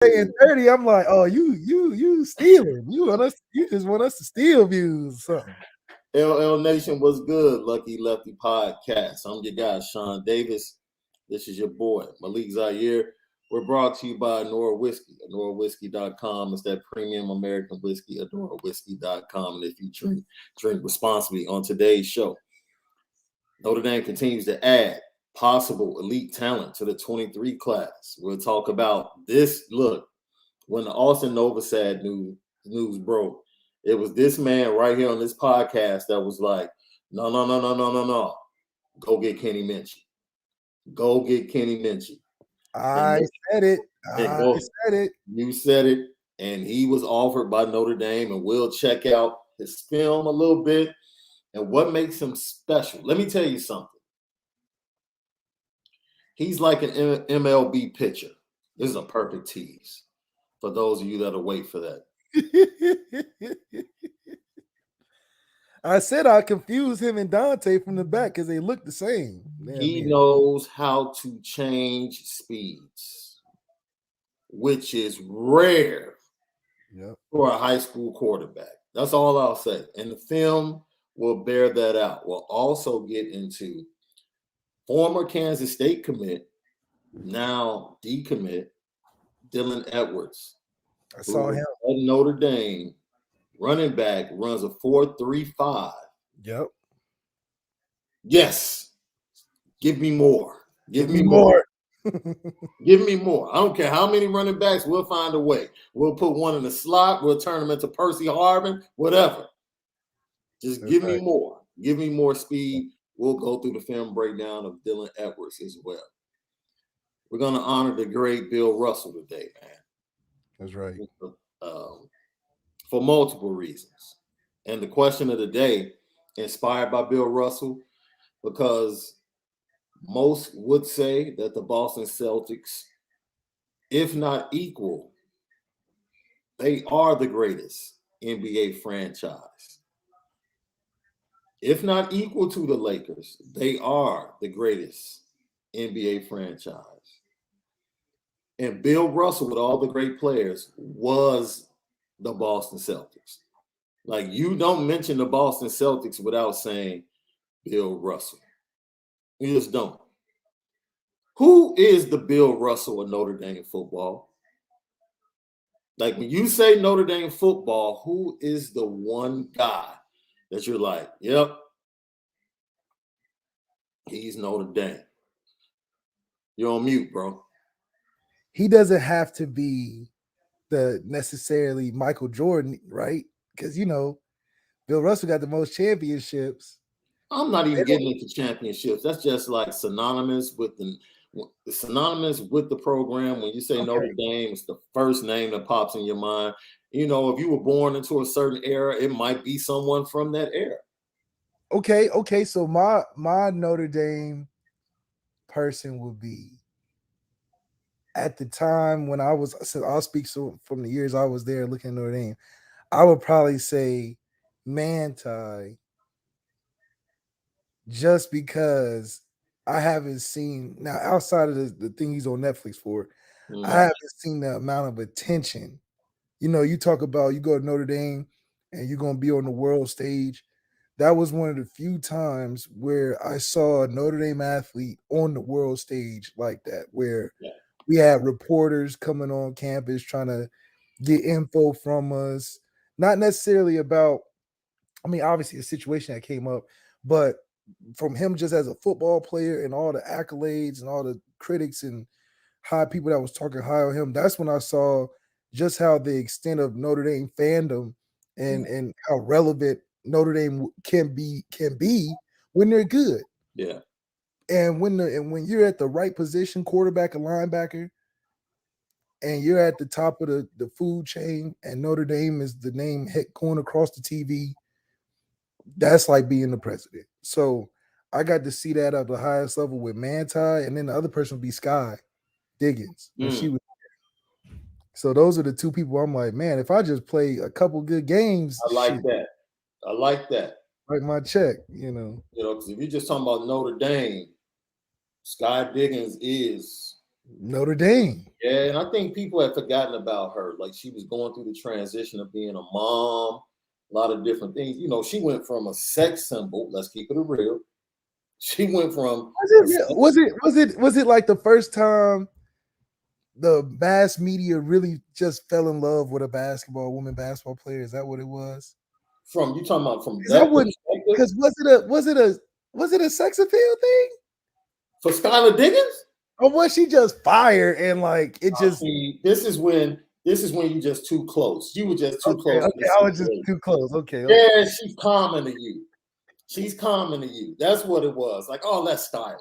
saying 30, I'm like, oh, you stealing. You just want us to steal views or something. LL Nation was good, Lucky Lefty Podcast. I'm your guy, Shaun Davis. This is your boy, Malik Zaire. We're brought to you by Onora Whisky, OnoraWhisky.com. It's that premium American whiskey, OnoraWhisky.com. And if you drink responsibly on today's show, Notre Dame continues to add possible elite talent to the 23 class. We'll talk about this. Look, when the Austin Novosad news broke, it was this man right here on this podcast that was like, no. Go get Kenny Minchey. Go get Kenny Minchey. I said it. Said it. You said it. And he was offered by Notre Dame, and we'll check out his film a little bit and what makes him special. Let me tell you something. He's like an MLB pitcher. This is a perfect tease for those of you that'll wait for that. I said I confused him and Dante from the back because they look the same. He knows how to change speeds, which is rare for a high school quarterback. That's all I'll say. And the film will bear that out. We'll also get into former Kansas State commit, now decommit, Dylan Edwards. I saw him at Notre Dame. Running back, runs a 4.35. Yep. Yes. Give me more. Give me more. Give me more. I don't care how many running backs. We'll find a way. We'll put one in the slot. We'll turn him into Percy Harvin. Whatever. Just give me more. Give me more speed. We'll go through the film breakdown of Dylan Edwards as well. We're going to honor the great Bill Russell today, man. That's right. For multiple reasons. And the question of the day, inspired by Bill Russell, because most would say that the Boston Celtics, if not equal, they are the greatest NBA franchise. If not equal to the Lakers, they are the greatest NBA franchise. And Bill Russell, with all the great players, was the Boston Celtics. Like, you don't mention the Boston Celtics without saying Bill Russell. You just don't. Who is the Bill Russell of Notre Dame football? Like, when you say Notre Dame football, who is the one guy that you're like, yep, he's Notre Dame? You're on mute, bro. He doesn't have to be the necessarily Michael Jordan, right? Because, Bill Russell got the most championships. I'm not even getting into championships. That's just like synonymous with the program. When you say Notre Dame, it's the first name that pops in your mind. If you were born into a certain era, it might be someone from that era. Okay. So my Notre Dame person would be, at the time when I'll speak from the years I was there looking at Notre Dame, I would probably say Minchey, just because I haven't seen, now outside of the thing he's on Netflix for, I haven't seen the amount of attention. You talk about, you go to Notre Dame and you're going to be on the world stage. That was one of the few times where I saw a Notre Dame athlete on the world stage like that, where we had reporters coming on campus trying to get info from us. Not necessarily about, obviously a situation that came up, but from him just as a football player and all the accolades and all the critics and high people that was talking high on him. That's when I saw just how the extent of Notre Dame fandom and how relevant Notre Dame can be when they're good. Yeah. And when you're at the right position, quarterback and linebacker, and you're at the top of the food chain, and Notre Dame is the name going across the TV, that's like being the president. So I got to see that at the highest level with Minchey, and then the other person would be Sky Diggins. And she was. So those are the two people I'm like, man, if I just play a couple good games. I like that. Write my check, because if you're just talking about Notre Dame, Sky Diggins is Notre Dame. Yeah, and I think people had forgotten about her. Like she was going through the transition of being a mom, a lot of different things. You know, she went from a sex symbol. Let's keep it real. She went from Was it like the first time the mass media really just fell in love with a woman basketball player? Is that what it was? from you talking about from Because I that wouldn't. perspective Because was it a sex appeal thing, for Skylar Diggins? or was she just fire and like it just? See, this is when you just too close. You were just too Okay, close to okay, the I was just situation. too close. Okay, okay. Yeah, she's common to you. She's common to you. That's what it was. Like, oh, that's styling.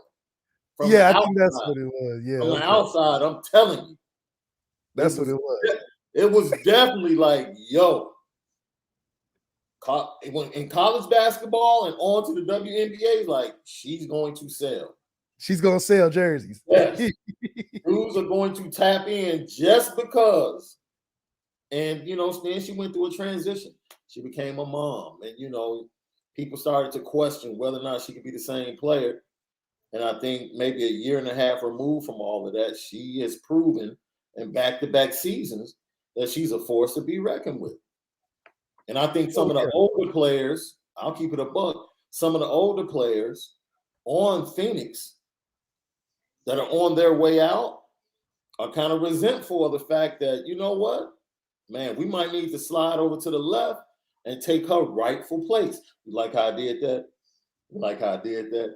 From the Yeah, I think that's outside, what it was. Yeah, from the okay, outside, I'm telling you, that's what it was. it was definitely like, yo, when in college basketball and on to the WNBA, like she's going to sell. She's gonna sell jerseys. Yes, dudes are going to tap in just because. And then she went through a transition. She became a mom, and people started to question whether or not she could be the same player. And I think maybe a year and a half removed from all of that, she has proven in back-to-back seasons that she's a force to be reckoned with. And I think some of the older players, I'll keep it a buck, some of the older players on Phoenix that are on their way out are kind of resentful of the fact that, you know what, man, we might need to slide over to the left and take her rightful place. You like how I did that? You like how I did that?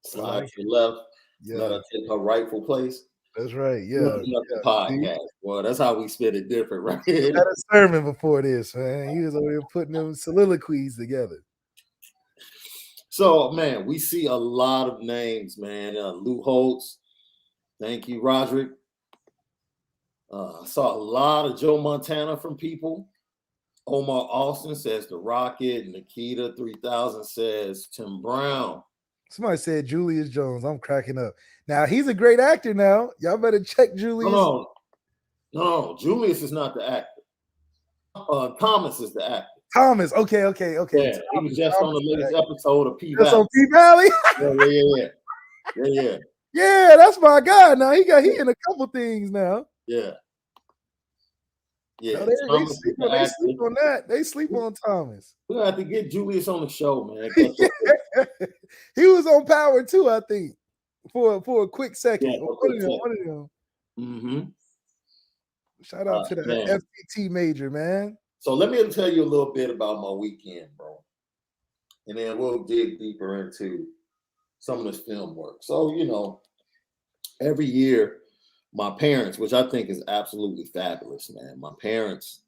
Slide to the left, let her take her rightful place. That's right. Yeah. The podcast. Well, that's how we spit it different, right? He had a sermon before this, man. He was over here putting them soliloquies together. So, man, we see a lot of names, man. Lou Holtz. Thank you, Roderick. I saw a lot of Joe Montana from people. Omar Austin says The Rocket. Nikita 3000 says Tim Brown. Somebody said Julius Jones. I'm cracking up. Now, he's a great actor now. Y'all better check Julius. No. Julius is not the actor. Thomas is the actor. Thomas. Okay. Yeah, Thomas, he was just on the latest episode of P Valley. on P Valley? Yeah. Yeah, that's my guy. Now he in a couple things now. Yeah. No, they sleep on that. They sleep on Thomas. We'll have to get Julius on the show, man. He was on Power too, I think, for a quick second. Yeah, one of them. Mm-hmm. Shout out to the FPT major, man. So let me tell you a little bit about my weekend, bro. And then we'll dig deeper into some of this film work. So, every year, my parents, which I think is absolutely fabulous, man. My parents,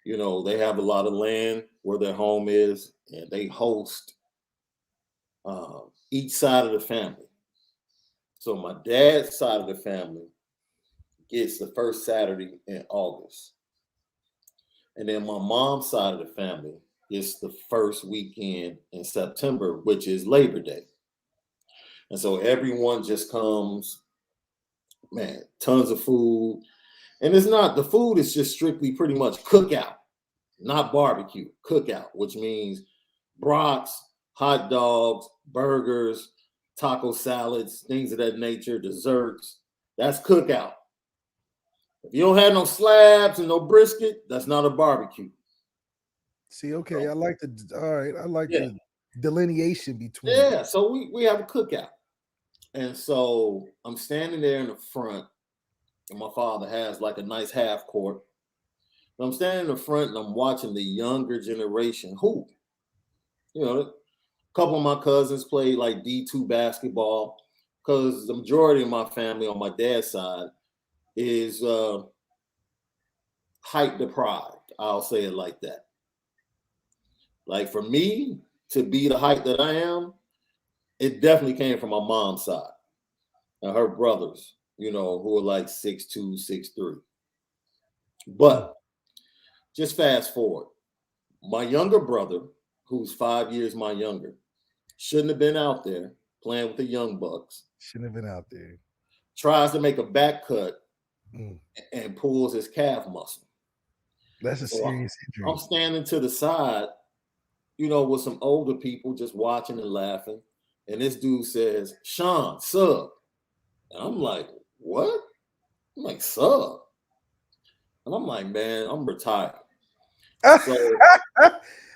they have a lot of land where their home is, and they host each side of the family. So my dad's side of the family gets the first Saturday in August. And then my mom's side of the family gets the first weekend in September, which is Labor Day. And so everyone just comes, man, tons of food. And the food is just strictly pretty much cookout, not barbecue, cookout, which means brats, hot dogs, burgers, taco salads, things of that nature, desserts. That's cookout. If you don't have no slabs and no brisket, that's not a barbecue. See, okay, I like the delineation between. Yeah, so we have a cookout. And so I'm standing there in the front, and my father has like a nice half court. And I'm standing in the front and I'm watching the younger generation hoop. A couple of my cousins play like D2 basketball because the majority of my family on my dad's side is height deprived. I'll say it like that. Like for me to be the height that I am, it definitely came from my mom's side. And her brothers, who are like 6'2", 6'3". But just fast forward. My younger brother, who's 5 years my younger, shouldn't have been out there playing with the young bucks. Shouldn't have been out there. Tries to make a back cut and pulls his calf muscle. That's a serious injury. I'm standing to the side, with some older people just watching and laughing. And this dude says, "Shaun, sub." And I'm like, what? I'm like, sub. And I'm like, man, I'm retired. So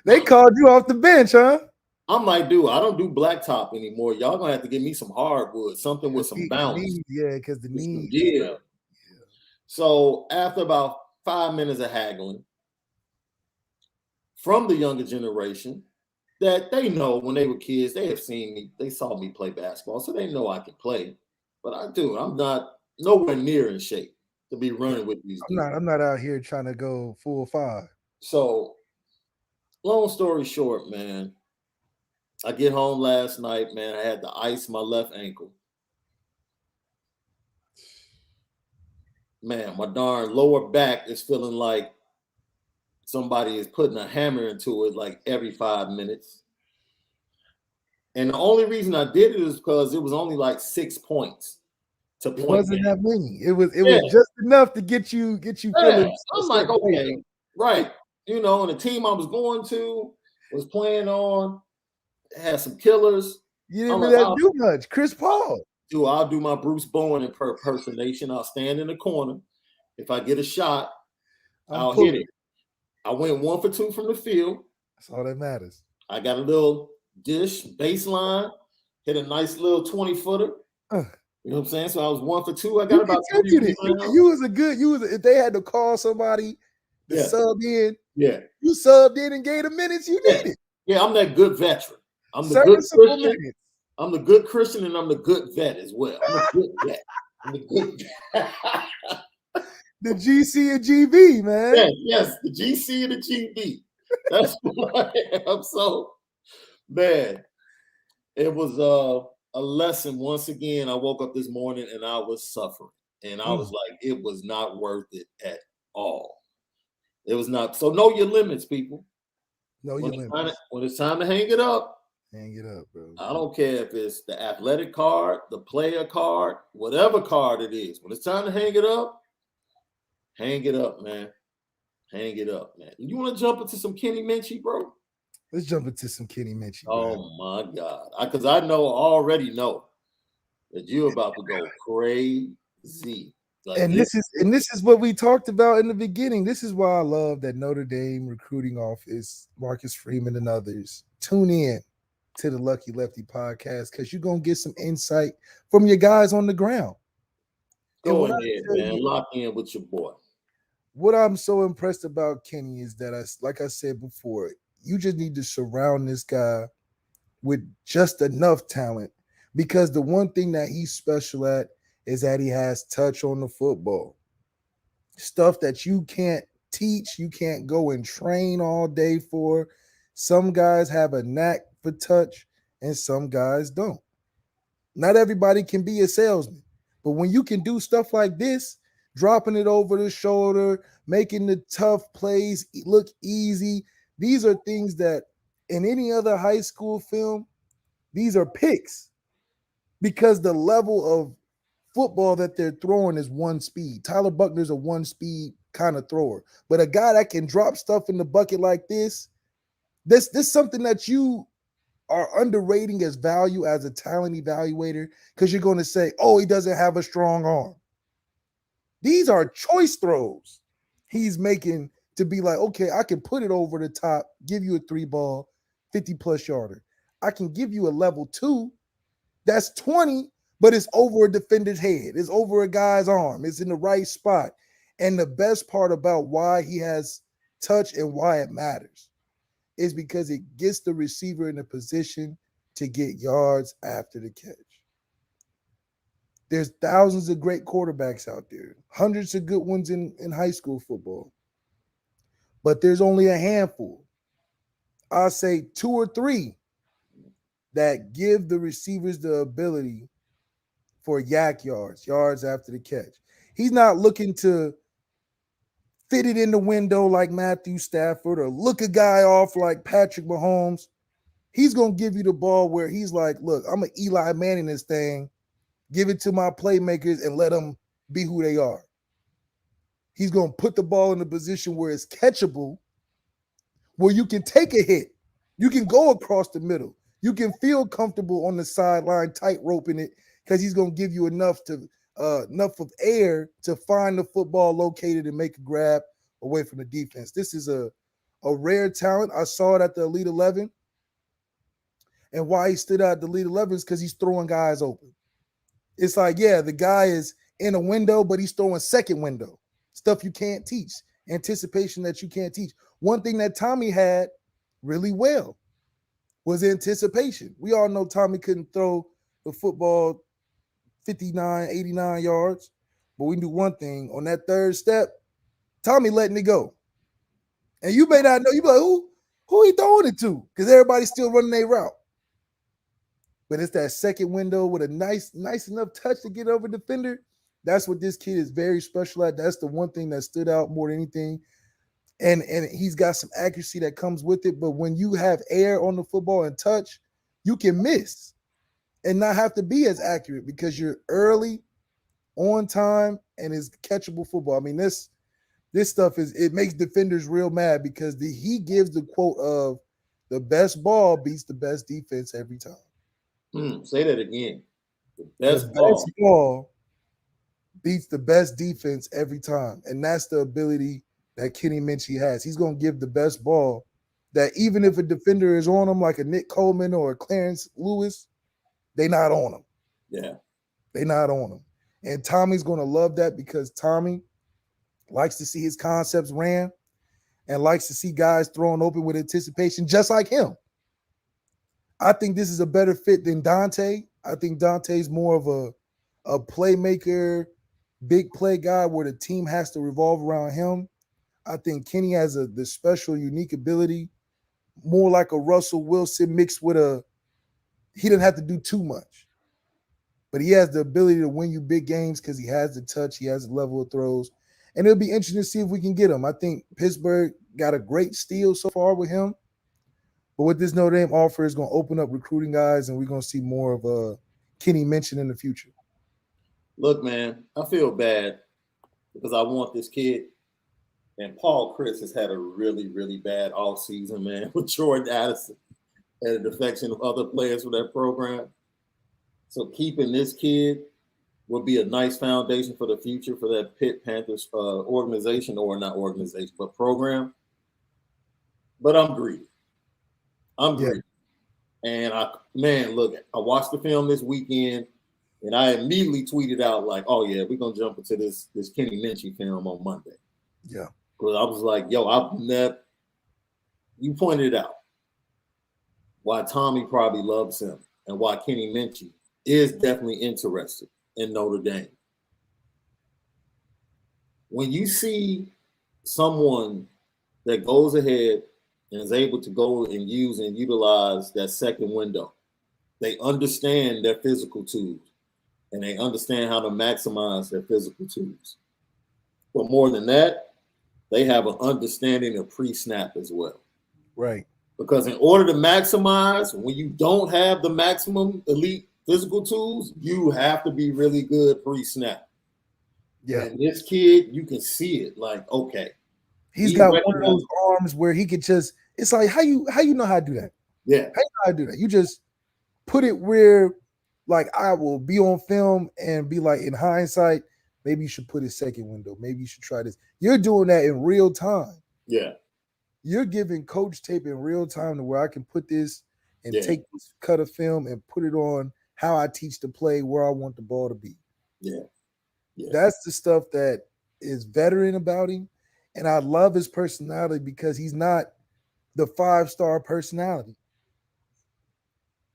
they called you off the bench, huh? I'm like, dude, I don't do blacktop anymore. Y'all gonna have to give me some hardwood, something with some bounce. Yeah, because the knee. Yeah. So after about 5 minutes of haggling from the younger generation, that they know when they were kids, they have seen me, they saw me play basketball, so they know I can play. But I'm not nowhere near in shape to be running with these dudes. I'm not out here trying to go full 5. So, long story short, man, I get home last night, man. I had to ice my left ankle. Man, my darn lower back is feeling like somebody is putting a hammer into it like every 5 minutes. And the only reason I did it is because it was only like 6 points to point. It wasn't that many. It was just enough to get you feeling. I'm like, okay, right. You know, and the team I was going to was playing on, had some killers. You didn't really have to do much. Chris Paul. I'll do my Bruce Bowen impersonation. I'll stand in the corner. If I get a shot, I'll hit it. I went 1 for 2 from the field. That's all that matters. I got a little dish baseline, hit a nice little 20-footer. You know what I'm saying? So I was 1 for 2. I got about 3 if they had to call somebody to sub in, you subbed in and gave the minutes you needed. Yeah, I'm that good veteran. I'm the good Christian. I'm the good Christian, and I'm the good vet as well. I'm a good vet. I'm the good vet. The GC and GB, man. Yes, the GC and the GB. That's what I am. So, man, it was a lesson. Once again, I woke up this morning and I was suffering. And I was like, it was not worth it at all. It was not. So know your limits, people. When it's time to hang it up, I don't care if it's the athletic card, the player card, whatever card it is. When it's time to hang it up, man. Hang it up, man. You want to jump into some Kenny Minchey, bro? Let's jump into some Kenny Minchey. Oh my God. Because I already know that you're about to go crazy. Like this is what we talked about in the beginning. This is why I love that Notre Dame recruiting office, Marcus Freeman and others. Tune in to the Lucky Lefty podcast because you're gonna get some insight from your guys on the ground. Go ahead, man. Lock in with your boy. What I'm so impressed about Kenny is that like I said before, you just need to surround this guy with just enough talent because the one thing that he's special at is that he has touch on the football. Stuff that you can't teach, you can't go and train all day for. Some guys have a knack for touch and some guys don't. Not everybody can be a salesman, but when you can do stuff like this, dropping it over the shoulder, making the tough plays look easy, these are things that in any other high school film, these are picks because the level of football that they're throwing is one speed. Tyler Buckner's a one speed kind of thrower, but a guy that can drop stuff in the bucket like this is something that you are underrating as value as a talent evaluator because you're going to say, oh, he doesn't have a strong arm. These are choice throws he's making to be like, okay, I can put it over the top, give you a 3-ball, 50-plus yarder. I can give you a level 2. That's 20, but it's over a defender's head. It's over a guy's arm. It's in the right spot. And the best part about why he has touch and why it matters is because it gets the receiver in a position to get yards after the catch. There's thousands of great quarterbacks out there, hundreds of good ones in high school football. But there's only a handful. I'll say 2 or 3 that give the receivers the ability for yak yards after the catch. He's not looking to fit it in the window like Matthew Stafford or look a guy off like Patrick Mahomes. He's going to give you the ball where he's like, look, I'm an Eli Manning this thing. Give it to my playmakers and let them be who they are. He's going to put the ball in a position where it's catchable, where you can take a hit. You can go across the middle. You can feel comfortable on the sideline, tight roping it, because he's going to give you enough to enough of air to find the football located and make a grab away from the defense. This is a rare talent. I saw it at the Elite 11. And why he stood out at the Elite 11 is because he's throwing guys open. It's like, yeah, the guy is in a window, but he's throwing second window. Stuff you can't teach. Anticipation that you can't teach. One thing that Tommy had really well was anticipation. We all know Tommy couldn't throw the football 59, 89 yards. But we knew one thing. On that third step, Tommy letting it go. And you may not know. You be like, who he throwing it to? Because everybody's still running their route. But it's that second window with a nice enough touch to get over defender. That's what this kid is very special at. That's the one thing that stood out more than anything. And he's got some accuracy that comes with it. But when you have air on the football and touch, you can miss and not have to be as accurate because you're early, on time, and is catchable football. I mean, this stuff it makes defenders real mad because he gives the quote of the best ball beats the best defense every time. Say that again. The best ball beats the best defense every time. And that's the ability that Kenny Minchey has. He's going to give the best ball that even if a defender is on him, like a Nick Coleman or a Clarence Lewis, they not on him. Yeah. They not on him. And Tommy's going to love that because Tommy likes to see his concepts ran and likes to see guys thrown open with anticipation just like him. I think this is a better fit than Dante. I think Dante's more of a playmaker, big play guy where the team has to revolve around him. I think Kenny has the special, unique ability, more like a Russell Wilson mixed with he didn't have to do too much. But he has the ability to win you big games because he has the touch, he has the level of throws. And it'll be interesting to see if we can get him. I think Pittsburgh got a great steal so far with him. But what this Notre Dame offer is going to open up recruiting guys, and we're going to see more of Kenny Minchey in the future. Look, man, I feel bad because I want this kid. And Paul Chris has had a really, really bad offseason, man, with Jordan Addison and a defection of other players for that program. So keeping this kid will be a nice foundation for the future for that Pitt Panthers organization, or not organization, but program. But I'm greedy. And I watched the film this weekend, and I immediately tweeted out like, "Oh yeah, we're gonna jump into this Kenny Minchey film on Monday." Yeah, because I was like, "Yo, you pointed out why Tommy probably loves him and why Kenny Minchey is definitely interested in Notre Dame. When you see someone that goes ahead and is able to go and use and utilize that second window, they understand their physical tools and they understand how to maximize their physical tools. But more than that, they have an understanding of pre-snap as well. Right. Because in order to maximize, when you don't have the maximum elite physical tools, you have to be really good pre-snap. Yeah. And this kid, you can see it. Like, okay. He's got one of those arms where he could just, it's like, how you know how to do that? Yeah. How you know how to do that? You just put it where, like, I will be on film and be like, in hindsight, maybe you should put a second window. Maybe you should try this. You're doing that in real time. Yeah. You're giving coach tape in real time to where I can put this and take this cut of film and put it on how I teach the play where I want the ball to be. Yeah. That's the stuff that is veteran about him. And I love his personality because he's not the 5-star personality.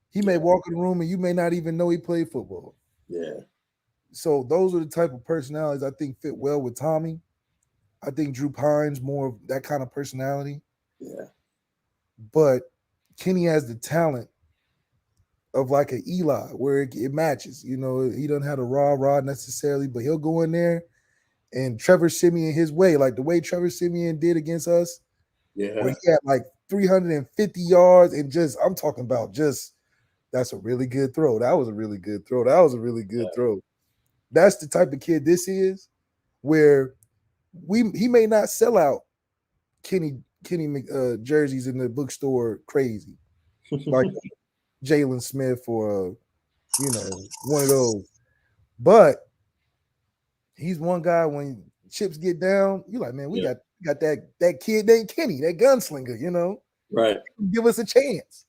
He may walk in the room and you may not even know he played football. Yeah. So those are the type of personalities I think fit well with Tommy. I think Drew Pine's more of that kind of personality. Yeah. But Kenny has the talent of like an Eli where it matches. You know, he doesn't have the raw necessarily, but he'll go in there and Trevor Siemian his way, like the way Trevor Siemian did against us. Yeah. Where he had like 350 yards and I'm talking about that's a really good throw. That was a really good throw. That was a really good throw. That's the type of kid this is, where he may not sell out Kenny jerseys in the bookstore crazy, like Jalen Smith or one of those. But He's one guy when chips get down, you like, man, we got that kid named Kenny, that gunslinger, you know. Right. Give us a chance.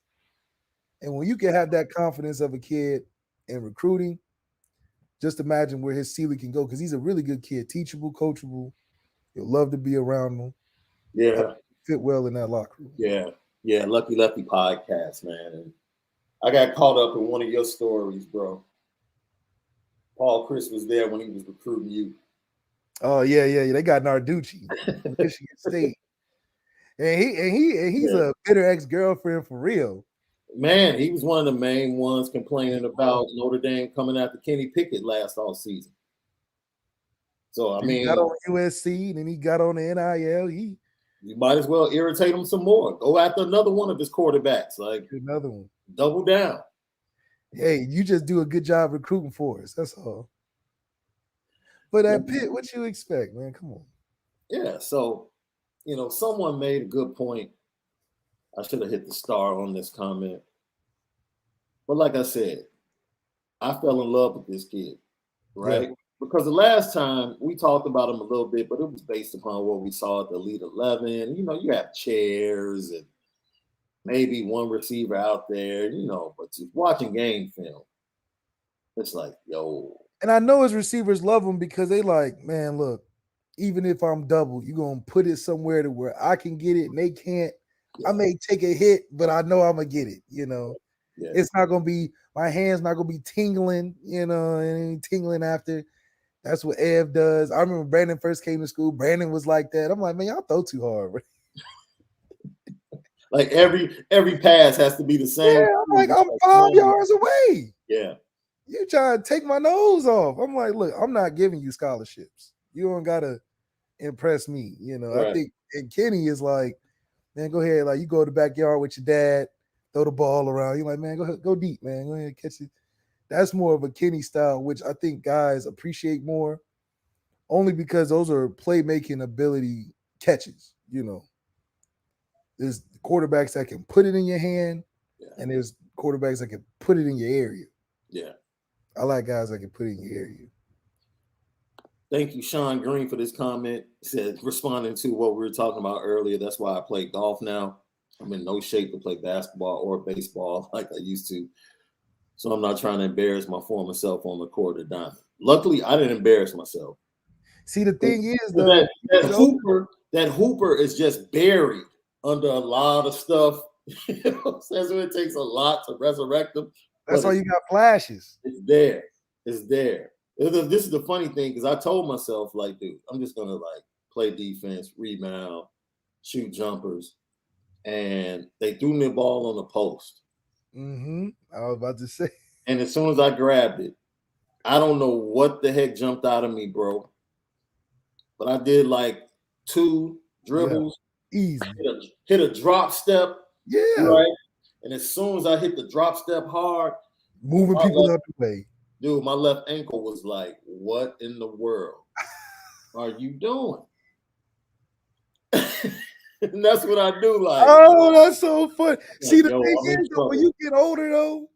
And when you can have that confidence of a kid in recruiting, just imagine where his ceiling can go because he's a really good kid, teachable, coachable. You'll love to be around him. Yeah. Fit well in that locker room. Yeah. Yeah. Lucky Lefty podcast, man. And I got caught up in one of your stories, bro. Paul Chris was there when he was recruiting you. Oh, yeah. They got Narducci from Michigan State. And he's a bitter ex-girlfriend for real. Man, he was one of the main ones complaining about Notre Dame coming after Kenny Pickett last off season. So I mean, he got on USC and then he got on the NIL. You might as well irritate him some more. Go after another one of his quarterbacks. Like another one. Double down. Hey, you just do a good job recruiting for us. That's all. But at Pitt, what you expect, man? Come on. Yeah. So, someone made a good point. I should have hit the star on this comment. But like I said, I fell in love with this kid, right? Yeah. Because the last time we talked about him a little bit, but it was based upon what we saw at the Elite 11. You have chairs and maybe one receiver out there, but just watching game film, it's like, yo. And I know his receivers love him because they like, man, look, even if I'm double, you're going to put it somewhere to where I can get it and they can't. Yeah. I may take a hit, but I know I'm going to get it, Yeah. It's not going to be, my hand's not going to be tingling, and tingling after. That's what Ev does. I remember Brandon first came to school. Brandon was like that. I'm like, man, y'all throw too hard. Like every pass has to be the same. Yeah, I'm like, I'm 5 yards away. Yeah. You trying to take my nose off. I'm like, look, I'm not giving you scholarships. You don't got to impress me. Right. I think, and Kenny is like, man, go ahead. Like, you go to the backyard with your dad, throw the ball around. You're like, man, go deep, man. Go ahead, catch it. That's more of a Kenny style, which I think guys appreciate more, only because those are playmaking ability catches. There's quarterbacks that can put it in your hand, and there's quarterbacks that can put it in your area. Yeah. I like guys that can put it in your area. Thank you, Shaun Green, for this comment. Said responding to what we were talking about earlier. That's why I play golf now. I'm in no shape to play basketball or baseball like I used to. So I'm not trying to embarrass my former self on the court or diamond. Luckily, I didn't embarrass myself. See, the thing is, though, that hooper is just buried under a lot of stuff. So it takes a lot to resurrect them. That's why you got flashes. It's there. It's there. This is the funny thing, because I told myself, like, dude, I'm just gonna play defense, rebound, shoot jumpers, and they threw me the ball on the post. Mm-hmm. I was about to say. And as soon as I grabbed it, I don't know what the heck jumped out of me, bro. But I did 2 dribbles. Yeah. Easy. Hit a drop step. Yeah. Right. And as soon as I hit the drop step hard, moving people out the way. Dude, my left ankle was like, what in the world are you doing? And that's what I do. Oh, that's so fun. See, the thing is, when you get older, though,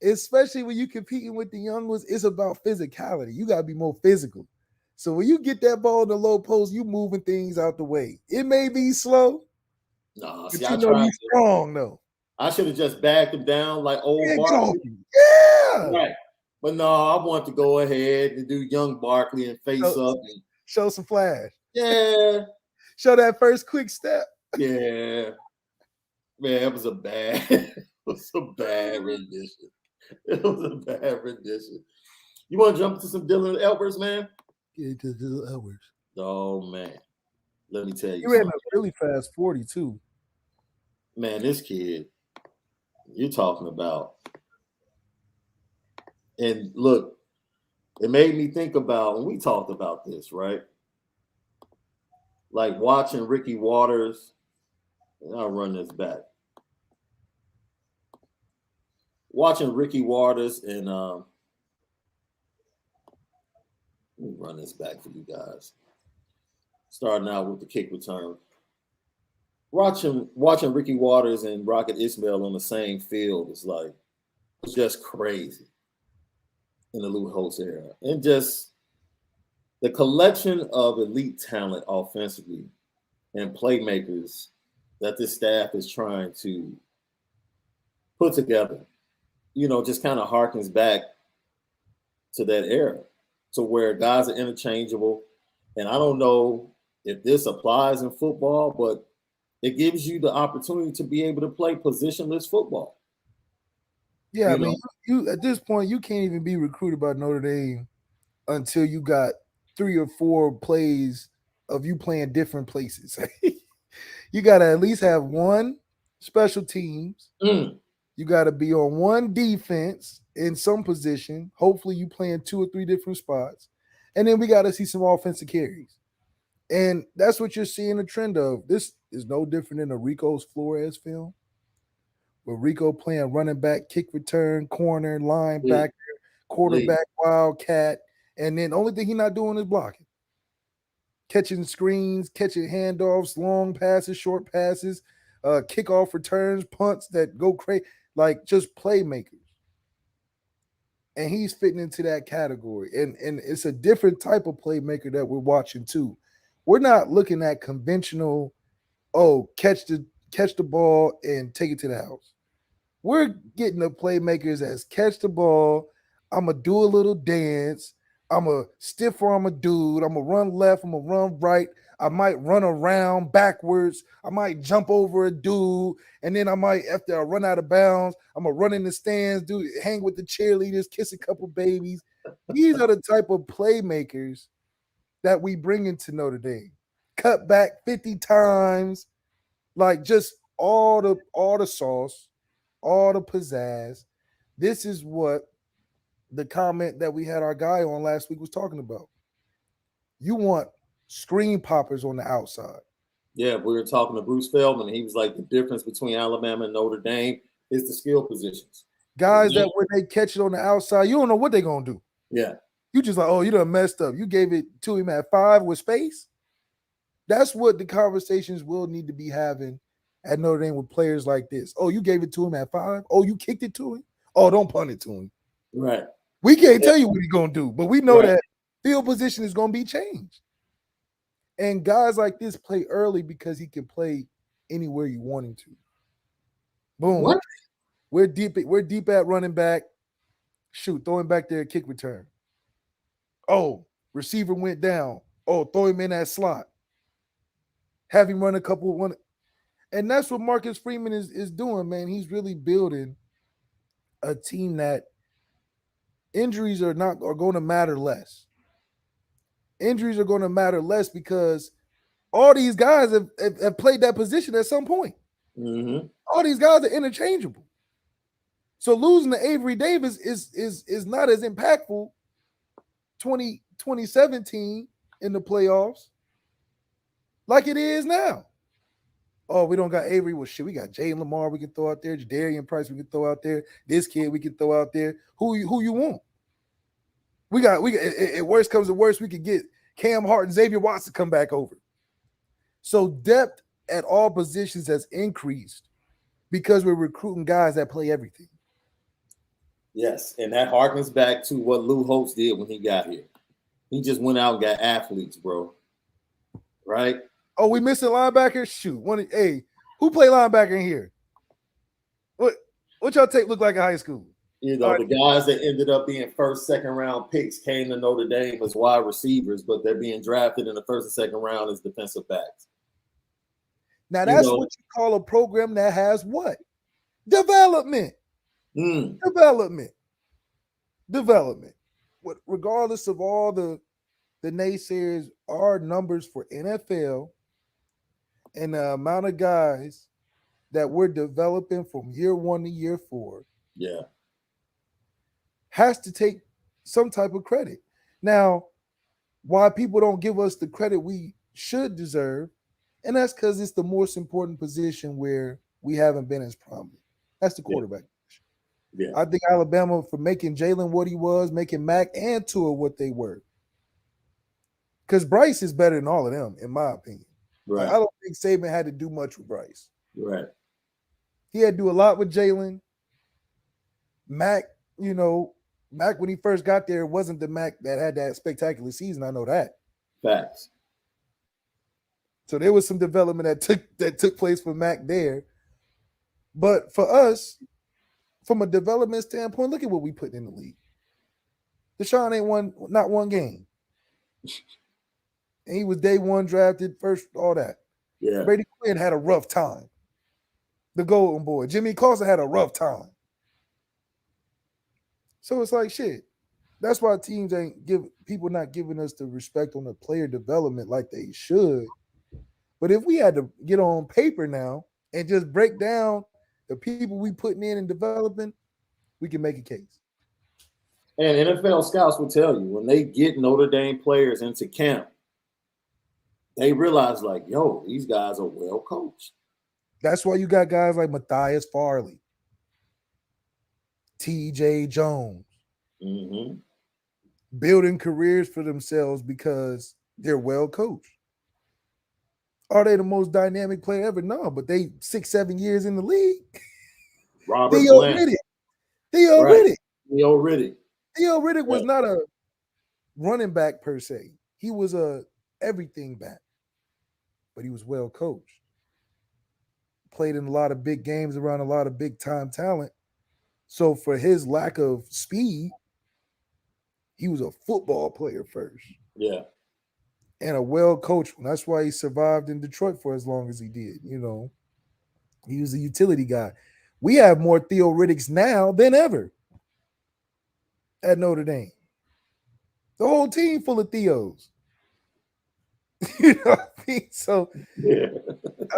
especially when you're competing with the young ones, it's about physicality. You got to be more physical. So when you get that ball in the low post, you moving things out the way. It may be slow, but you know you're strong, though. I should have just bagged him down like old Barkley. Yeah. Right. But no, I want to go ahead and do young Barkley and face up. And show some flash. Yeah. Show that first quick step. Yeah. Man, it was a bad rendition. It was a bad rendition. You want to jump to some Dylan Elbers, man? Get to Dylan Elbers. Oh, man. Let me tell you. You ran a really fast 40, too. Man, this kid, you're talking about. And look, it made me think about when we talked about this, right? Like watching Ricky Waters, and I'll run this back. Watching Ricky Waters and let me run this back for you guys. Starting out with the kick return. Watching Ricky Waters and Rocket Ismail on the same field is it's just crazy in the Lou Holtz era. And just The collection of elite talent offensively and playmakers that this staff is trying to put together, just kind of harkens back to that era, to where guys are interchangeable. And I don't know if this applies in football, but it gives you the opportunity to be able to play positionless football. Yeah, I mean, you at this point you can't even be recruited by Notre Dame until you got 3 or 4 plays of you playing different places. You got to at least have one special teams. You got to be on one defense in some position. Hopefully, you playing 2 or 3 different spots, and then we got to see some offensive carries. And that's what you're seeing a trend of. This is no different than a Rico's Flores film, where Rico playing running back, kick return, corner, linebacker, quarterback, wildcat, and then the only thing he's not doing is blocking. Catching screens, catching handoffs, long passes, short passes, kickoff returns, punts that go crazy, like just playmakers. And he's fitting into that category. And it's a different type of playmaker that we're watching too. We're not looking at conventional, catch the ball and take it to the house. We're getting the playmakers as catch the ball. I'm gonna do a little dance. I'm a stiff arm a dude. I'm gonna run left. I'm gonna run right. I might run around backwards. I might jump over a dude, and then I might, after I run out of bounds, I'm gonna run in the stands, hang with the cheerleaders, kiss a couple babies. These are the type of playmakers that we bring into Notre Dame. Cut back 50 times, like just all the sauce, all the pizzazz. This is what the comment that we had our guy on last week was talking about. You want screen poppers on the outside. Yeah, we were talking to Bruce Feldman, and he was like, the difference between Alabama and Notre Dame is the skill positions. Guys that when they catch it on the outside, you don't know what they're going to do. Yeah. You just like, you done messed up. You gave it to him at 5 with space. That's what the conversations will need to be having at Notre Dame with players like this. Oh, you gave it to him at 5? Oh, you kicked it to him? Oh, don't punt it to him. Right. We can't tell you what he's going to do, but we know that field position is going to be changed. And guys like this play early because he can play anywhere you want him to. Boom. What? We're deep at running back. Shoot, throw him back there, kick return. Oh, receiver went down. Oh, throw him in that slot. Have him run a couple one. And that's what Marcus Freeman is doing, man. He's really building a team that injuries are going to matter less. Injuries are going to matter less because all these guys have played that position at some point. Mm-hmm. All these guys are interchangeable. So losing to Avery Davis is not as impactful 2017 in the playoffs like it is now. Oh, we don't got Avery. Well, shit, we got Jay Lamar we can throw out there. Jadarian Price we can throw out there. This kid we can throw out there. Who you want? We got worst comes to worst, we could get Cam Hart and Xavier Watson come back over. So depth at all positions has increased because we're recruiting guys that play everything. Yes, and that harkens back to what Lou Holtz did when he got here. He just went out and got athletes, bro. Right? Oh, we missing linebacker? Shoot. Who play linebacker in here? What y'all take look like in high school? The guys that ended up being first, second round picks came to Notre Dame as wide receivers, but they're being drafted in the first and second round as defensive backs. Now that's what you call a program that has what? Development. Development. Regardless of all the naysayers, our numbers for NFL and the amount of guys that we're developing from year 1 to year 4. Yeah. Has to take some type of credit. Now, why people don't give us the credit we should deserve, and that's because it's the most important position where we haven't been as prominent. That's the quarterback. Yeah. I think Alabama, for making Jalen what he was, making Mac and Tua what they were. Because Bryce is better than all of them, in my opinion. Right. I don't think Saban had to do much with Bryce. Right. He had to do a lot with Jalen. Mac, Mac, when he first got there, wasn't the Mac that had that spectacular season. I know that. Facts. So there was some development that took place for Mac there. But for us, from a development standpoint, look at what we put in the league. Deshaun ain't won not one game. And he was day one drafted first, all that. Yeah. Brady Quinn had a rough time. The Golden Boy. Jimmy Carson had a rough time. So it's like shit. That's why teams ain't people not giving us the respect on the player development like they should. But if we had to get on paper now and just break down the people we putting in and developing, we can make a case. And NFL scouts will tell you when they get Notre Dame players into camp, they realize like, yo, these guys are well coached. That's why you got guys like Matthias Farley, T.J. Jones, building careers for themselves because they're well coached. Are they the most dynamic player ever? No, but they 6-7 years in the league. Robert Theo Bland. Riddick. Theo Riddick. Theo Riddick. Theo Riddick was not a running back per se. He was a everything back, but he was well coached. Played in a lot of big games around a lot of big time talent. So for his lack of speed, he was a football player first. Yeah. And a well coached one. That's why he survived in Detroit for as long as he did. He was a utility guy. We have more Theo Riddicks now than ever at Notre Dame. The whole team full of Theos. You know what I mean? So, yeah.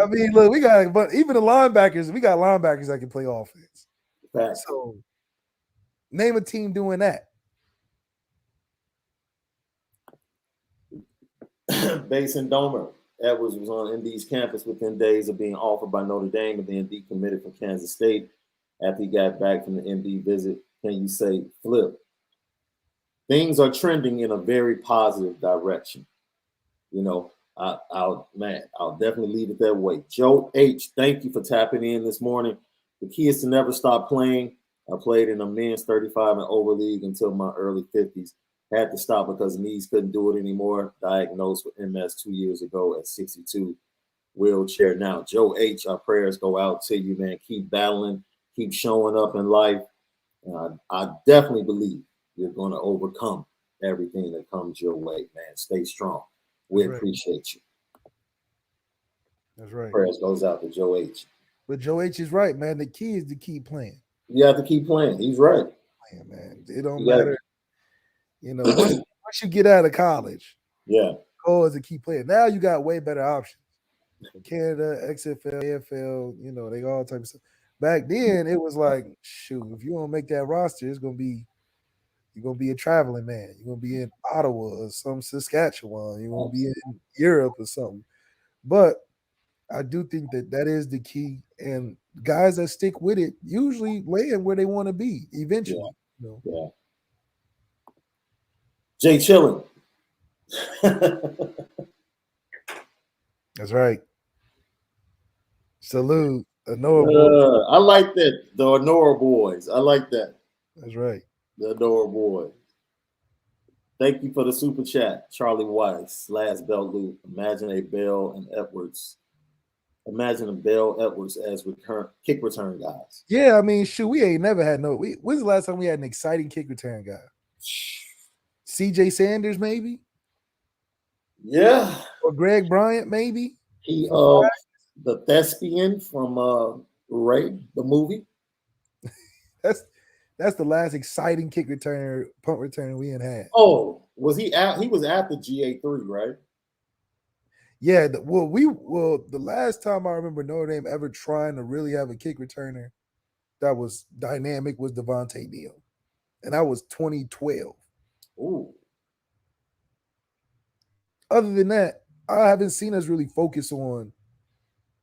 I mean, look, but even the linebackers, we got linebackers that can play offense. Facts. So, name a team doing that. Basin Domer Edwards was on ND's campus within days of being offered by Notre Dame and then decommitted from Kansas State after he got back from the ND visit. Can you say flip? Things are trending in a very positive direction. I'll definitely leave it that way. Joe H, thank you for tapping in this morning. The key is to never stop playing. I played in a men's 35 and over league until my early 50s. Had to stop because knees couldn't do it anymore. Diagnosed with MS 2 years ago at 62. Wheelchair now. Joe H, our prayers go out to you, man. Keep battling. Keep showing up in life. I definitely believe you're going to overcome everything that comes your way, man. Stay strong. We appreciate you. That's right. Prayers goes out to Joe H. But Joe H is right, man. The key is to keep playing. You have to keep playing. He's right. Man, it don't matter. Once you get out of college, goal is to keep playing. Now you got way better options. Canada, XFL, AFL, they all types of stuff. Back then, it was like, shoot, if you don't make that roster, you're gonna be a traveling man. You're gonna be in Ottawa or some Saskatchewan. You're gonna be in Europe or something. But I do think that is the key. And guys that stick with it usually land where they want to be eventually. Yeah. Jay Chillin. That's right. Salute. Onora boys. I like that. The Onora boys. I like that. That's right. The Onora boys. Thank you for the super chat, Charlie Weiss. Last belt loop. Imagine a Bell Edwards as kick return guys. Yeah, I mean, shoot, we ain't never had when's the last time we had an exciting kick return guy? CJ Sanders, maybe? Yeah. Or Greg Bryant, maybe? He the thespian from Ray, the movie. That's the last exciting kick return, punt return we ain't had. Oh, was he out? He was at the GA3, right? Yeah, the last time I remember Notre Dame ever trying to really have a kick returner that was dynamic was Devontae Neal. And that was 2012. Ooh. Other than that, I haven't seen us really focus on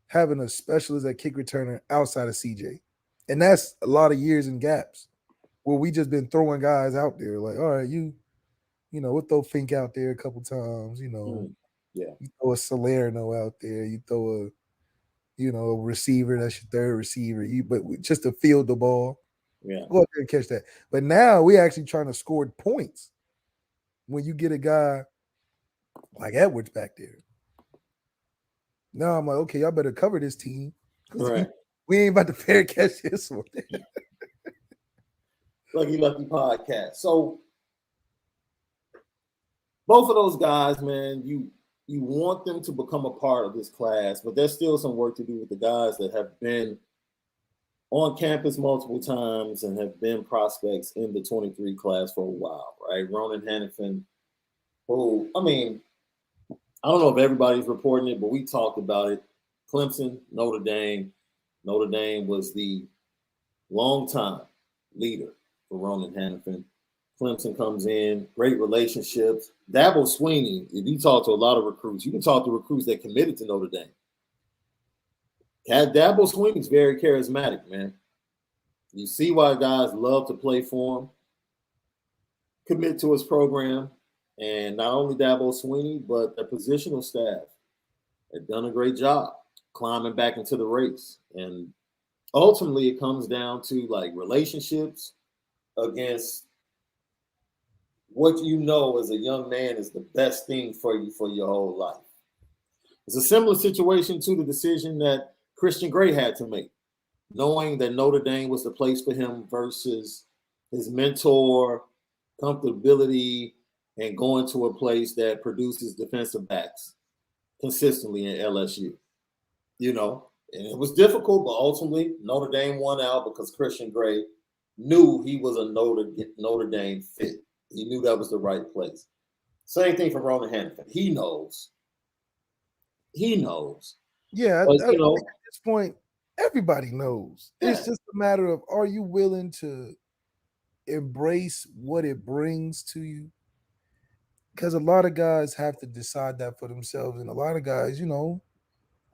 having a specialist at kick returner outside of CJ. And that's a lot of years and gaps where we just been throwing guys out there like, all right, we'll throw Fink out there a couple times, Yeah. You throw a Salerno out there, you throw a receiver, that's your third receiver, but just to field the ball. Yeah. Go out there and catch that. But now we actually trying to score points when you get a guy like Edwards back there. Now I'm like, okay, y'all better cover this team. Right. We ain't about to fair catch this one. Lucky podcast. So both of those guys, man, you want them to become a part of this class, but there's still some work to do with the guys that have been on campus multiple times and have been prospects in the 23 class for a while, right? Ronan Hannafin, who, I mean, I don't know if everybody's reporting it, but we talked about it. Clemson, Notre Dame. Notre Dame was the longtime leader for Ronan Hannafin. Clemson comes in, great relationships. Dabo Swinney, if you talk to a lot of recruits, you can talk to recruits that committed to Notre Dame. Dabo Swinney's very charismatic, man. You see why guys love to play for him, commit to his program, and not only Dabo Swinney, but the positional staff have done a great job climbing back into the race. And ultimately, it comes down to like relationships against what you know as a young man is the best thing for you for your whole life. It's a similar situation to the decision that Christian Gray had to make, knowing that Notre Dame was the place for him versus his mentor, comfortability, and going to a place that produces defensive backs consistently in LSU. You know, and it was difficult, but ultimately Notre Dame won out because Christian Gray knew he was a Notre Dame fit. He knew that was the right place. Same thing for Ronan Hannafin. He knows. Yeah, But, I think at this point, everybody knows. Yeah. It's just a matter of, are you willing to embrace what it brings to you? Because a lot of guys have to decide that for themselves. And a lot of guys, a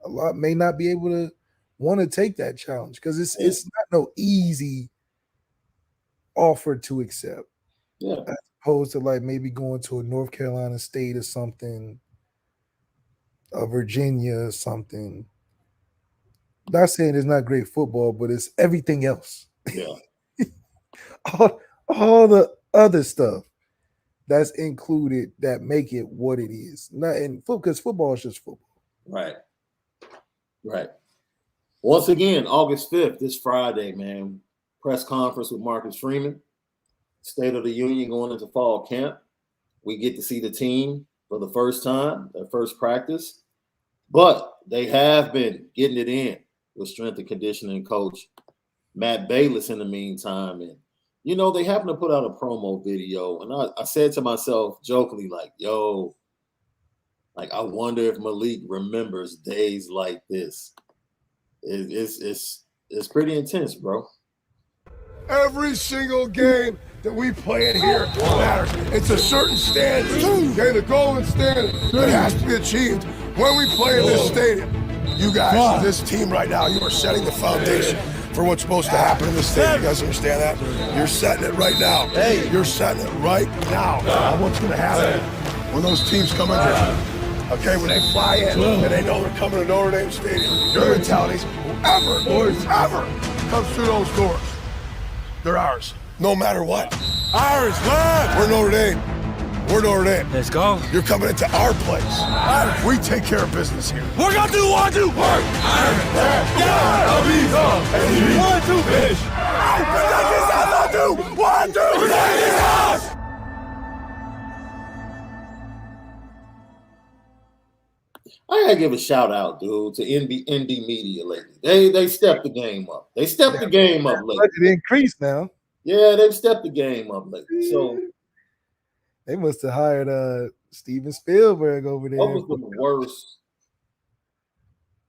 lot may not be able to want to take that challenge because it's not no easy offer to accept. Yeah. As opposed to like maybe going to a North Carolina State or something, a Virginia or something. Not saying it's not great football, but it's everything else. Yeah. all the other stuff that's included that make it what it is. Not in because football is just football. Right. Once again, August 5th, this Friday, man, press conference with Marcus Freeman, State of the Union going into fall camp. We get to see the team for the first time, their first practice, but they have been getting it in with strength and conditioning coach Matt Bayless in the meantime. And, they happen to put out a promo video. And I said to myself jokingly, like, yo, like, I wonder if Malik remembers days like this. It's pretty intense, bro. Every single game that we play in here matters. It's a certain standard. Okay, the golden standard that has to be achieved when we play in this stadium. You guys, this team right now, you are setting the foundation for what's supposed to happen in this stadium. You guys understand that? You're setting it right now. Hey, you're setting it right now on what's going to happen when those teams come in here. Okay, when they fly in and they know they're coming to Notre Dame Stadium, your mentality is whoever comes through those doors, they're ours, no matter what. Ours, man! We're Notre Dame. We're Notre Dame. Let's go. You're coming into our place. We take care of business here. We're gonna do one, two, work. One, two, finish. One, two, finish. I gotta give a shout out, dude, to ND Media lately. They stepped the game up. They stepped the game up lately. It increased now. Yeah, they've stepped the game up lately. So they must have hired Steven Spielberg over there. What was the worst?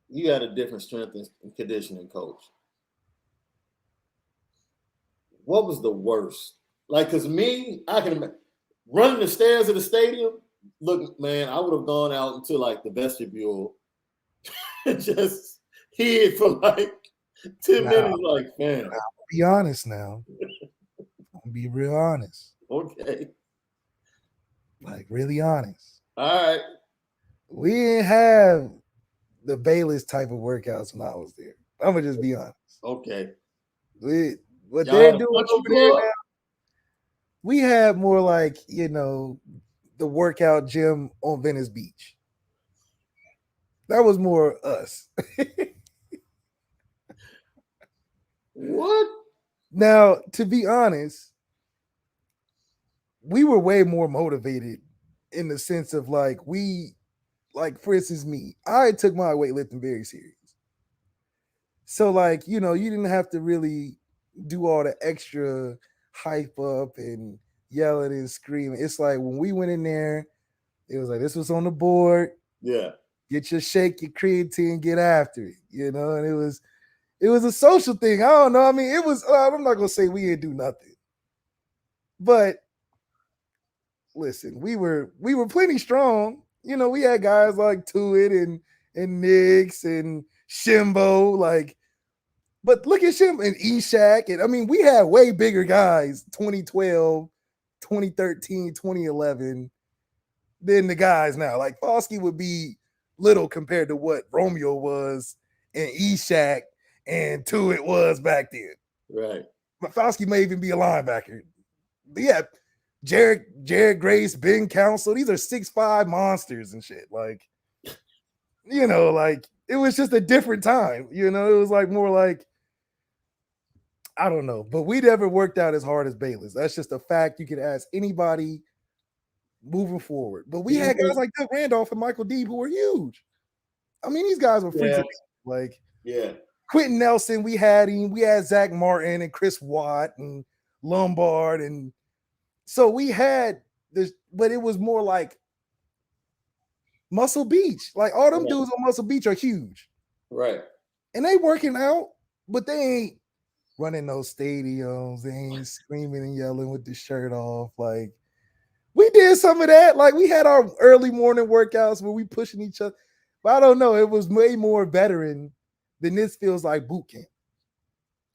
You had a different strength and conditioning coach. What was the worst? Like, cause me, I can imagine running the stairs of the stadium. Look, man, I would have gone out into like the vestibule and just hid for like 10 minutes. Like, man. Be honest now. I'll be real honest. Okay. Like, really honest. All right. We didn't have the Bayless type of workouts when I was there. I'm gonna just be honest. Okay. what Y'all they're had a doing country over there club? now, we have more like, the workout gym on Venice Beach. That was more us. What? Now, to be honest, we were way more motivated in the sense of like for instance, me, I took my weightlifting very serious. So like, you didn't have to really do all the extra hype up and yelling and screaming. It's like when we went in there, it was like this was on the board. Yeah. Get your shake, your creatine, get after it. And it was a social thing. I don't know. I mean, it was. I'm not gonna say we didn't do nothing, but listen, we were plenty strong. We had guys like Tuit and Nix and Shimbo, like. But look at Shimbo and Eshak, and I mean, we had way bigger guys 2012, 2013, 2011 than the guys now. Like Foskey would be little compared to what Romeo was and Eshak and Tuit was back then. Right. But Foskey may even be a linebacker. But yeah, Jared Grace, Ben Council, these are 6'5" monsters and shit. Like, like it was just a different time. It was like more like, I don't know, but we never worked out as hard as Bayless. That's just a fact. You can ask anybody moving forward. But we had guys like Doug Randolph and Michael Deeb who were huge. I mean, these guys were freaks. Like, Quentin Nelson, we had him. We had Zach Martin and Chris Watt and Lombard. And so we had this, but it was more like Muscle Beach. Like all them dudes on Muscle Beach are huge. Right. And they working out, but they ain't running those stadiums. They ain't screaming and yelling with the shirt off. Like, we did some of that. Like, we had our early morning workouts where we pushing each other. But I don't know. It was way more veteran than this feels like boot camp.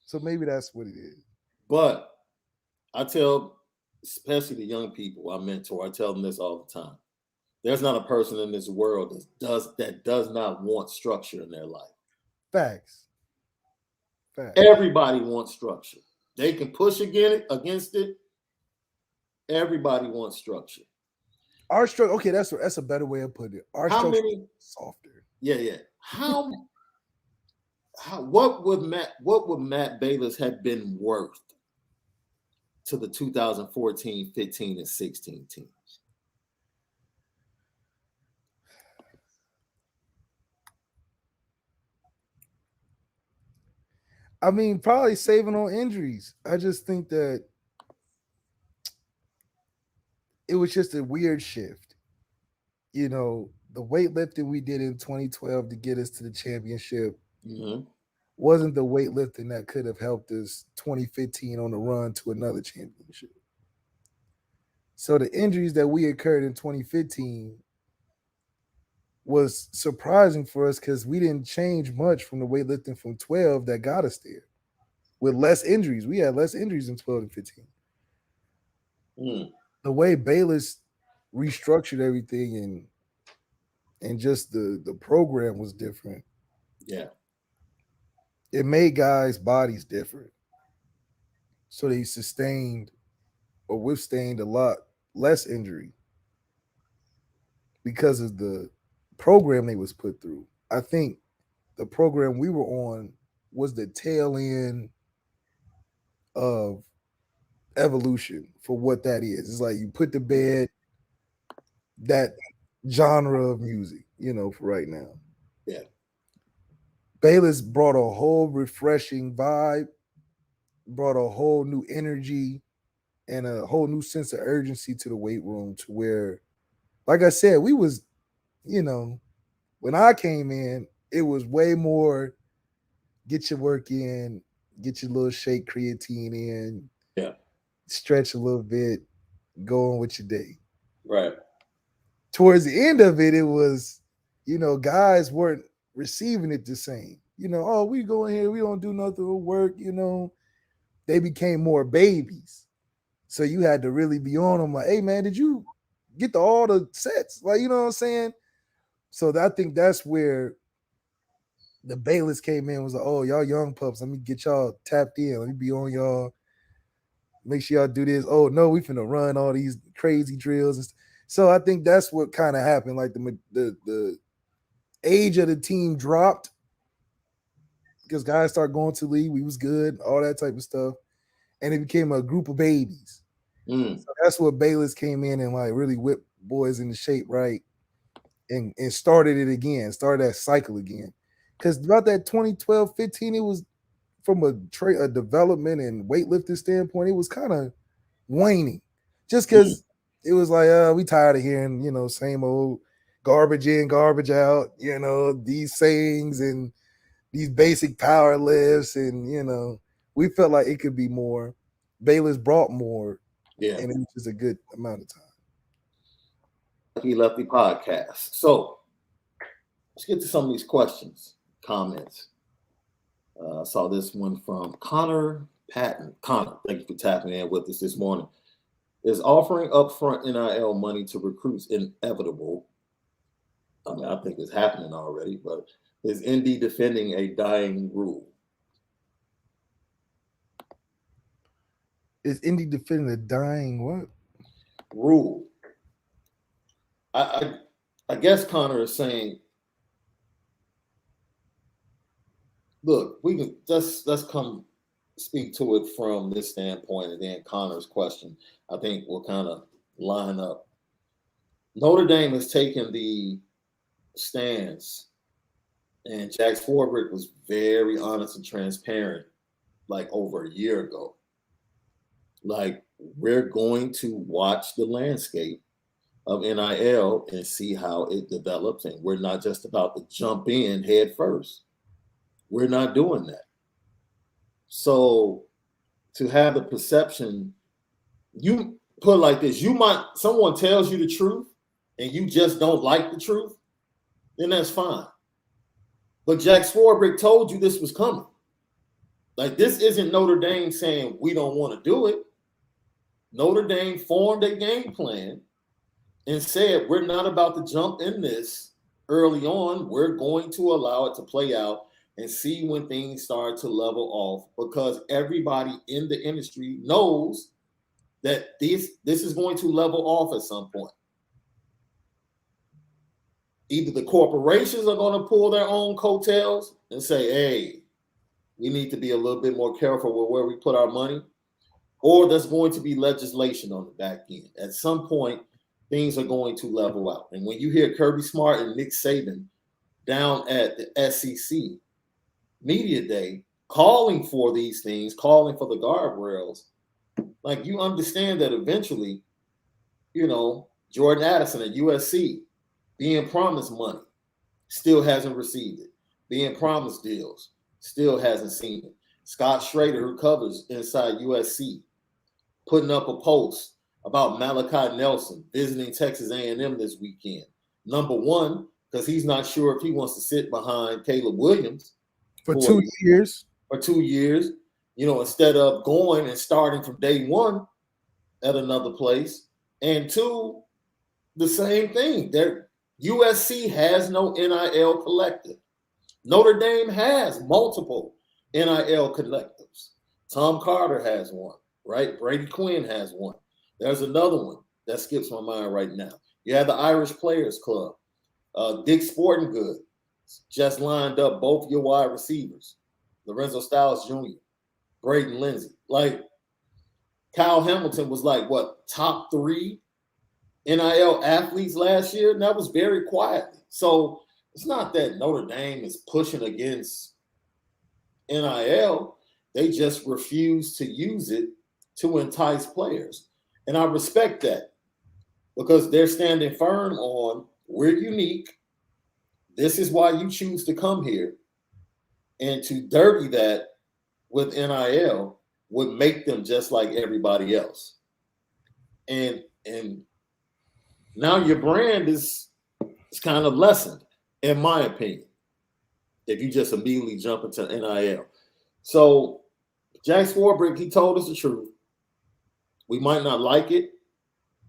So maybe that's what it is. But I tell, especially the young people I mentor, I tell them this all the time. There's not a person in this world that does not want structure in their life. Facts. Everybody wants structure. They can push against it. Everybody wants structure. Our structure, okay, that's a better way of putting it. Our structure is softer. Yeah. What would Matt Bayless have been worth to the 2014, 15, and 16 teams? I mean, probably saving on injuries. I just think that it was just a weird shift. The weightlifting we did in 2012 to get us to the championship wasn't the weightlifting that could have helped us 2015 on the run to another championship. So the injuries that we incurred in 2015 was surprising for us because we didn't change much from the weightlifting from 12 that got us there. With less injuries. We had less injuries in 12 and 15. The way Bayless restructured everything and just the program was different. Yeah. It made guys' bodies different. So they sustained or withstained a lot less injury because of the program they was put through. I think the program we were on was the tail end of evolution for what that is. It's like you put to bed that genre of music, for right now. Yeah. Bayless brought a whole refreshing vibe, brought a whole new energy and a whole new sense of urgency to the weight room to where, like I said, we was, when I came in, it was way more get your work in, get your little shake creatine in, stretch a little bit, go on with your day. Right. Towards the end of it, it was, guys weren't receiving it the same. Oh, we go in here, we don't do nothing with work, They became more babies. So you had to really be on them like, hey, man, did you get to all the sets? Like, you know what I'm saying? So I think that's where the Bayless came in and was like, oh, y'all young pups, let me get y'all tapped in. Let me be on y'all. Make sure y'all do this. Oh, no, we finna run all these crazy drills. So I think that's what kind of happened. Like the age of the team dropped because guys started going to league. We was good, all that type of stuff. And it became a group of babies. So that's what Bayless came in and like really whipped boys into shape, right? And started it again, started that cycle again. Because about that 2012, 15, it was from a development and weightlifting standpoint, it was kind of waning. Just because it was like, we tired of hearing, same old garbage in, garbage out, these sayings and these basic power lifts. And, we felt like it could be more. Bayless brought more. Yeah. And it was just a good amount of time. Lefty podcast. So let's get to some of these questions, comments. I saw this one from Connor Patton. Connor, thank you for tapping in with us this morning. Is offering upfront NIL money to recruits inevitable? I mean, I think it's happening already, but is Indy defending a dying rule? Is Indy defending a dying what? Rule. I guess Connor is saying, look, we can let's come speak to it from this standpoint, and then Connor's question, I think, will kind of line up. Notre Dame has taken the stance, and Jack Swarbrick was very honest and transparent, like over a year ago. Like, we're going to watch the landscape of NIL and see how it develops, and we're not just about to jump in head first. We're not doing that. So to have the perception, you put it like this, someone tells you the truth and you just don't like the truth, then that's fine. But Jack Swarbrick told you this was coming. Like, this isn't Notre Dame saying we don't want to do it. Notre Dame formed a game plan and said, we're not about to jump in this early on. We're going to allow it to play out and see when things start to level off, because everybody in the industry knows that this is going to level off at some point. Either the corporations are going to pull their own coattails and say, hey, we need to be a little bit more careful with where we put our money, or there's going to be legislation on the back end. At some point, things are going to level out. And when you hear Kirby Smart and Nick Saban down at the SEC Media Day calling for these things, calling for the guardrails, like, you understand that eventually, Jordan Addison at USC being promised money, still hasn't received it. Being promised deals, still hasn't seen it. Scott Schrader, who covers inside USC, putting up a post about Malachi Nelson visiting Texas A&M this weekend. Number one, because he's not sure if he wants to sit behind Caleb Williams for 2 years. For 2 years, instead of going and starting from day one at another place. And two, the same thing. USC has no NIL collective. Notre Dame has multiple NIL collectives. Tom Carter has one, right? Brady Quinn has one. There's another one that skips my mind right now. You have the Irish Players Club. Dick Sporting Goods just lined up both your wide receivers, Lorenzo Styles Jr., Braden Lindsey. Like, Kyle Hamilton was like, top 3 NIL athletes last year? And that was very quietly. So it's not that Notre Dame is pushing against NIL. They just refuse to use it to entice players. And I respect that, because they're standing firm on, we're unique. This is why you choose to come here. And to dirty that with NIL would make them just like everybody else. And now your brand is kind of lessened, in my opinion, if you just immediately jump into NIL. So Jack Swarbrick, he told us the truth. We might not like it,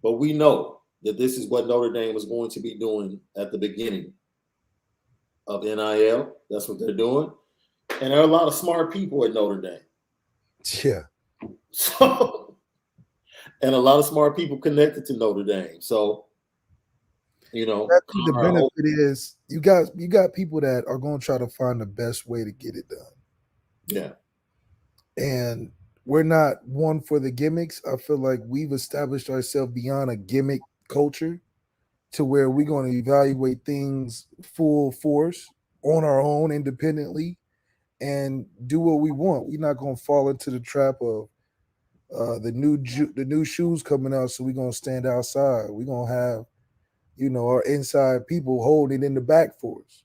but we know that this is what Notre Dame was going to be doing at the beginning. of NIL. That's what they're doing. And there are a lot of smart people at Notre Dame. Yeah. So, and a lot of smart people connected to Notre Dame. So, you know, I think the benefit is you got people that are going to try to find the best way to get it done. Yeah. And we're not one for the gimmicks. I feel like we've established ourselves beyond a gimmick culture to where we're going to evaluate things full force on our own independently and do what we want. We're not going to fall into the trap of the new shoes coming out, so we're going to stand outside. We're going to have, our inside people holding it in the back for us.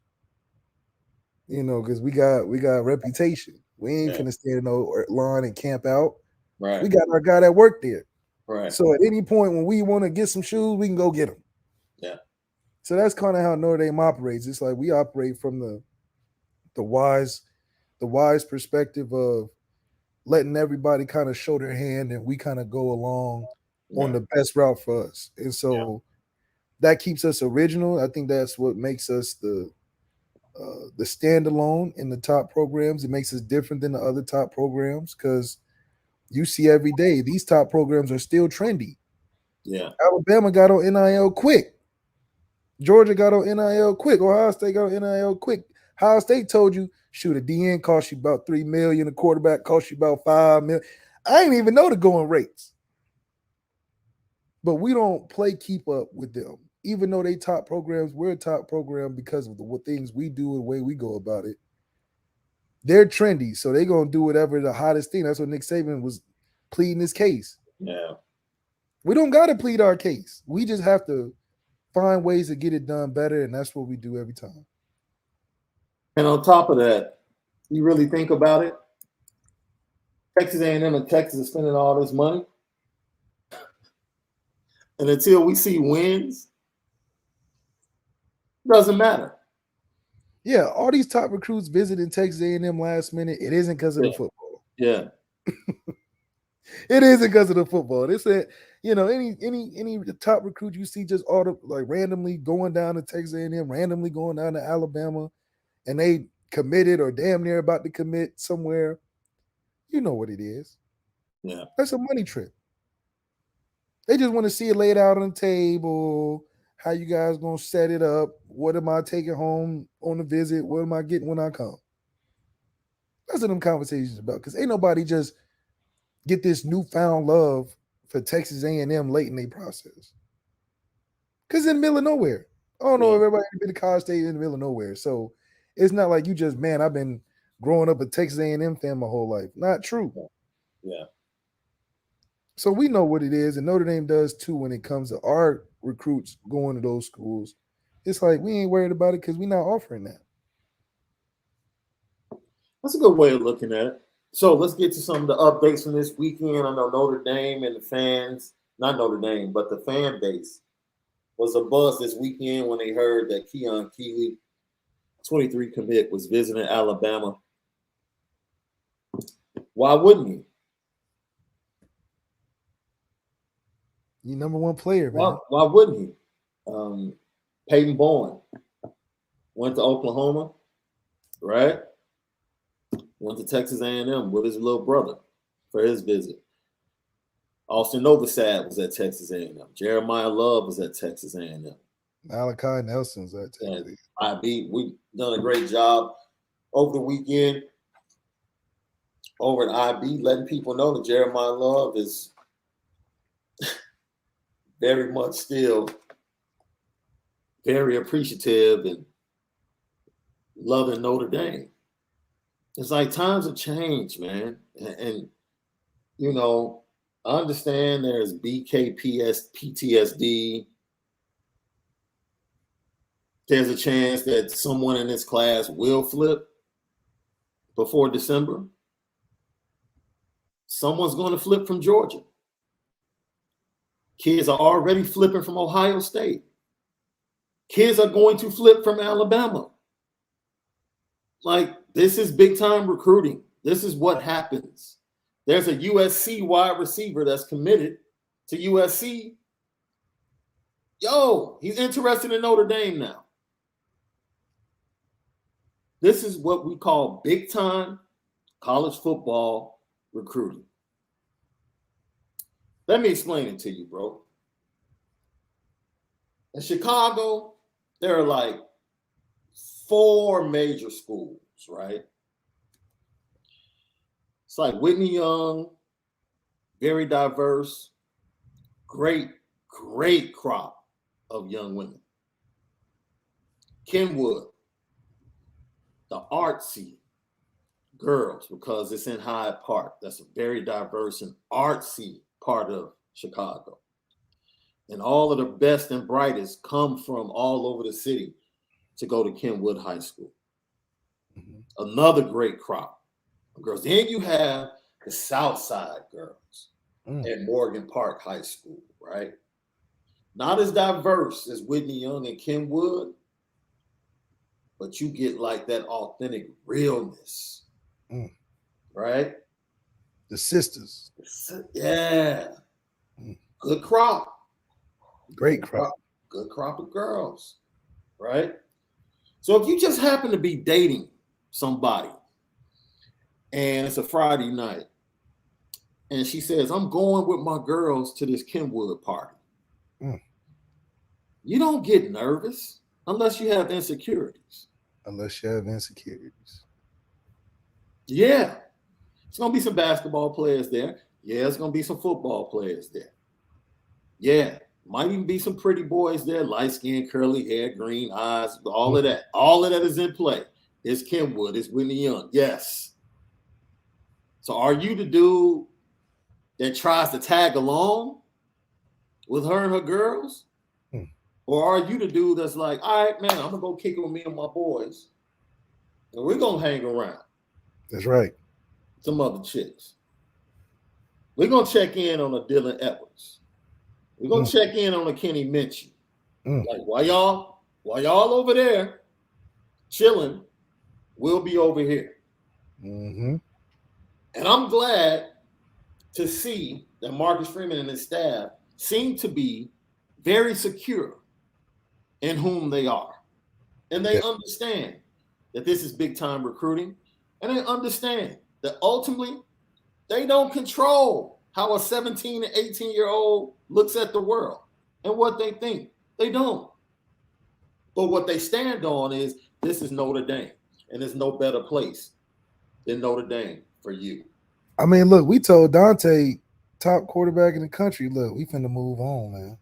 Because we got reputation. We ain't finna stand in no line and camp out. Right. We got our guy that worked there. Right. So at any point when we want to get some shoes, we can go get them. Yeah. So that's kind of how Notre Dame operates. It's like we operate from the wise perspective of letting everybody kind of show their hand and we kind of go along on the best route for us. And so that keeps us original. I think that's what makes us the standalone in the top programs. It makes us different than the other top programs because you see every day these top programs are still trendy. Yeah. Alabama got on NIL quick. Georgia got on NIL quick. Ohio State got on NIL quick. Ohio State told you, shoot, a DN cost you about $3 million, a quarterback cost you about $5 million. I didn't even know the going rates. But we don't play keep up with them. Even though they top programs, we're a top program because of the things we do and the way we go about it. They're trendy, so they're going to do whatever the hottest thing. That's what Nick Saban was pleading his case. Yeah. We don't got to plead our case. We just have to find ways to get it done better, and that's what we do every time. And on top of that, you really think about it, Texas A&M and Texas are spending all this money. And until we see wins, it doesn't matter. Yeah, all these top recruits visiting Texas A&M last minute, it isn't because of the football. Yeah. It isn't because of the football. They said, any top recruit you see just randomly going down to Texas A&M, randomly going down to Alabama, and they committed or damn near about to commit somewhere, you know what it is. Yeah. That's a money trip. They just want to see it laid out on the table. How you guys going to set it up? What am I taking home on the visit? What am I getting when I come? That's what them conversations about. Because ain't nobody just get this newfound love for Texas A&M late in their process. Because in the middle of nowhere. I don't know if everybody been to College State in the middle of nowhere. So it's not like you just, man, I've been growing up a Texas A&M fan my whole life. Not true. Yeah. So we know what it is, and Notre Dame does too when it comes to our recruits going to those schools. It's like we ain't worried about it because we're not offering that. That's a good way of looking at it. So let's get to some of the updates from this weekend. I know Notre Dame and the fans, not Notre Dame, but the fan base was abuzz this weekend when they heard that Keon Keeley, 23 commit, was visiting Alabama. Why wouldn't he? You number one player, man. Why wouldn't he? Peyton Bowen went to Oklahoma, right? Went to Texas A&M with his little brother for his visit. Austin Novosad was at Texas A&M. Jeremiah Love was at Texas A&M. Malachi Nelson's at Texas. We've done a great job over the weekend over at IB, letting people know that Jeremiah Love is very much still very appreciative and loving Notre Dame. It's like times have changed, man. And I understand there's BKPS, PTSD. There's a chance that someone in this class will flip before December. Someone's going to flip from Georgia. Kids are already flipping from Ohio State. Kids are going to flip from Alabama. Like, this is big time recruiting. This is what happens. There's a USC wide receiver that's committed to USC. Yo, he's interested in Notre Dame now. This is what we call big time college football recruiting. Let me explain it to you, bro. In Chicago, there are like 4 major schools, right? It's like Whitney Young, very diverse, great crop of young women. Kenwood, the artsy girls, because it's in Hyde Park. That's a very diverse and artsy part of Chicago. And all of the best and brightest come from all over the city to go to Kenwood High School. Mm-hmm. Another great crop of girls. Then you have the South Side girls at Morgan Park High School, right? Not as diverse as Whitney Young and Kenwood, but you get like that authentic realness, right? The sisters. Yeah. Good crop. Great crop. Good crop of girls, right? So if you just happen to be dating somebody and it's a Friday night and she says, I'm going with my girls to this Kenwood party. You don't get nervous unless you have insecurities. Yeah. It's going to be some basketball players there. Yeah, it's going to be some football players there. Yeah. Might even be some pretty boys there, light skin, curly hair, green eyes, all of that. All of that is in play. It's Kenwood, it's Whitney Young. Yes. So are you the dude that tries to tag along with her and her girls? Or are you the dude that's like, all right, man, I'm going to go kick it with me and my boys, and we're going to hang around? That's right. Some other chicks. We're going to check in on a Dylan Edwards. We're going to check in on a Kenny Minchey. Like, while y'all over there chilling, we'll be over here. And I'm glad to see that Marcus Freeman and his staff seem to be very secure in whom they are. And they understand that this is big time recruiting. And they understand that ultimately they don't control how a 17 and 18-year-old looks at the world and what they think. They don't. But what they stand on is this is Notre Dame, and there's no better place than Notre Dame for you. I mean, look, we told Dante, top quarterback in the country, look, we finna move on, man.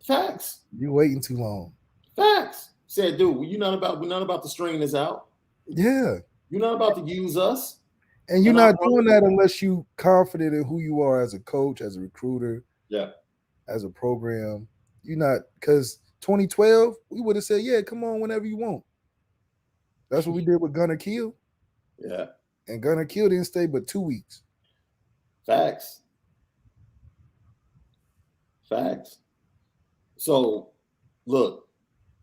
Facts. You waiting too long. Facts. Said, dude, we're not about to string this out. Yeah. You're not about to use us. And you're not doing that unless you confident in who you are as a coach, as a recruiter, as a program. You're not, because 2012, we would have said, yeah, come on whenever you want. That's what we did with Gunnar Kiel. Yeah. And Gunnar Kiel didn't stay but 2 weeks. Facts. So, look,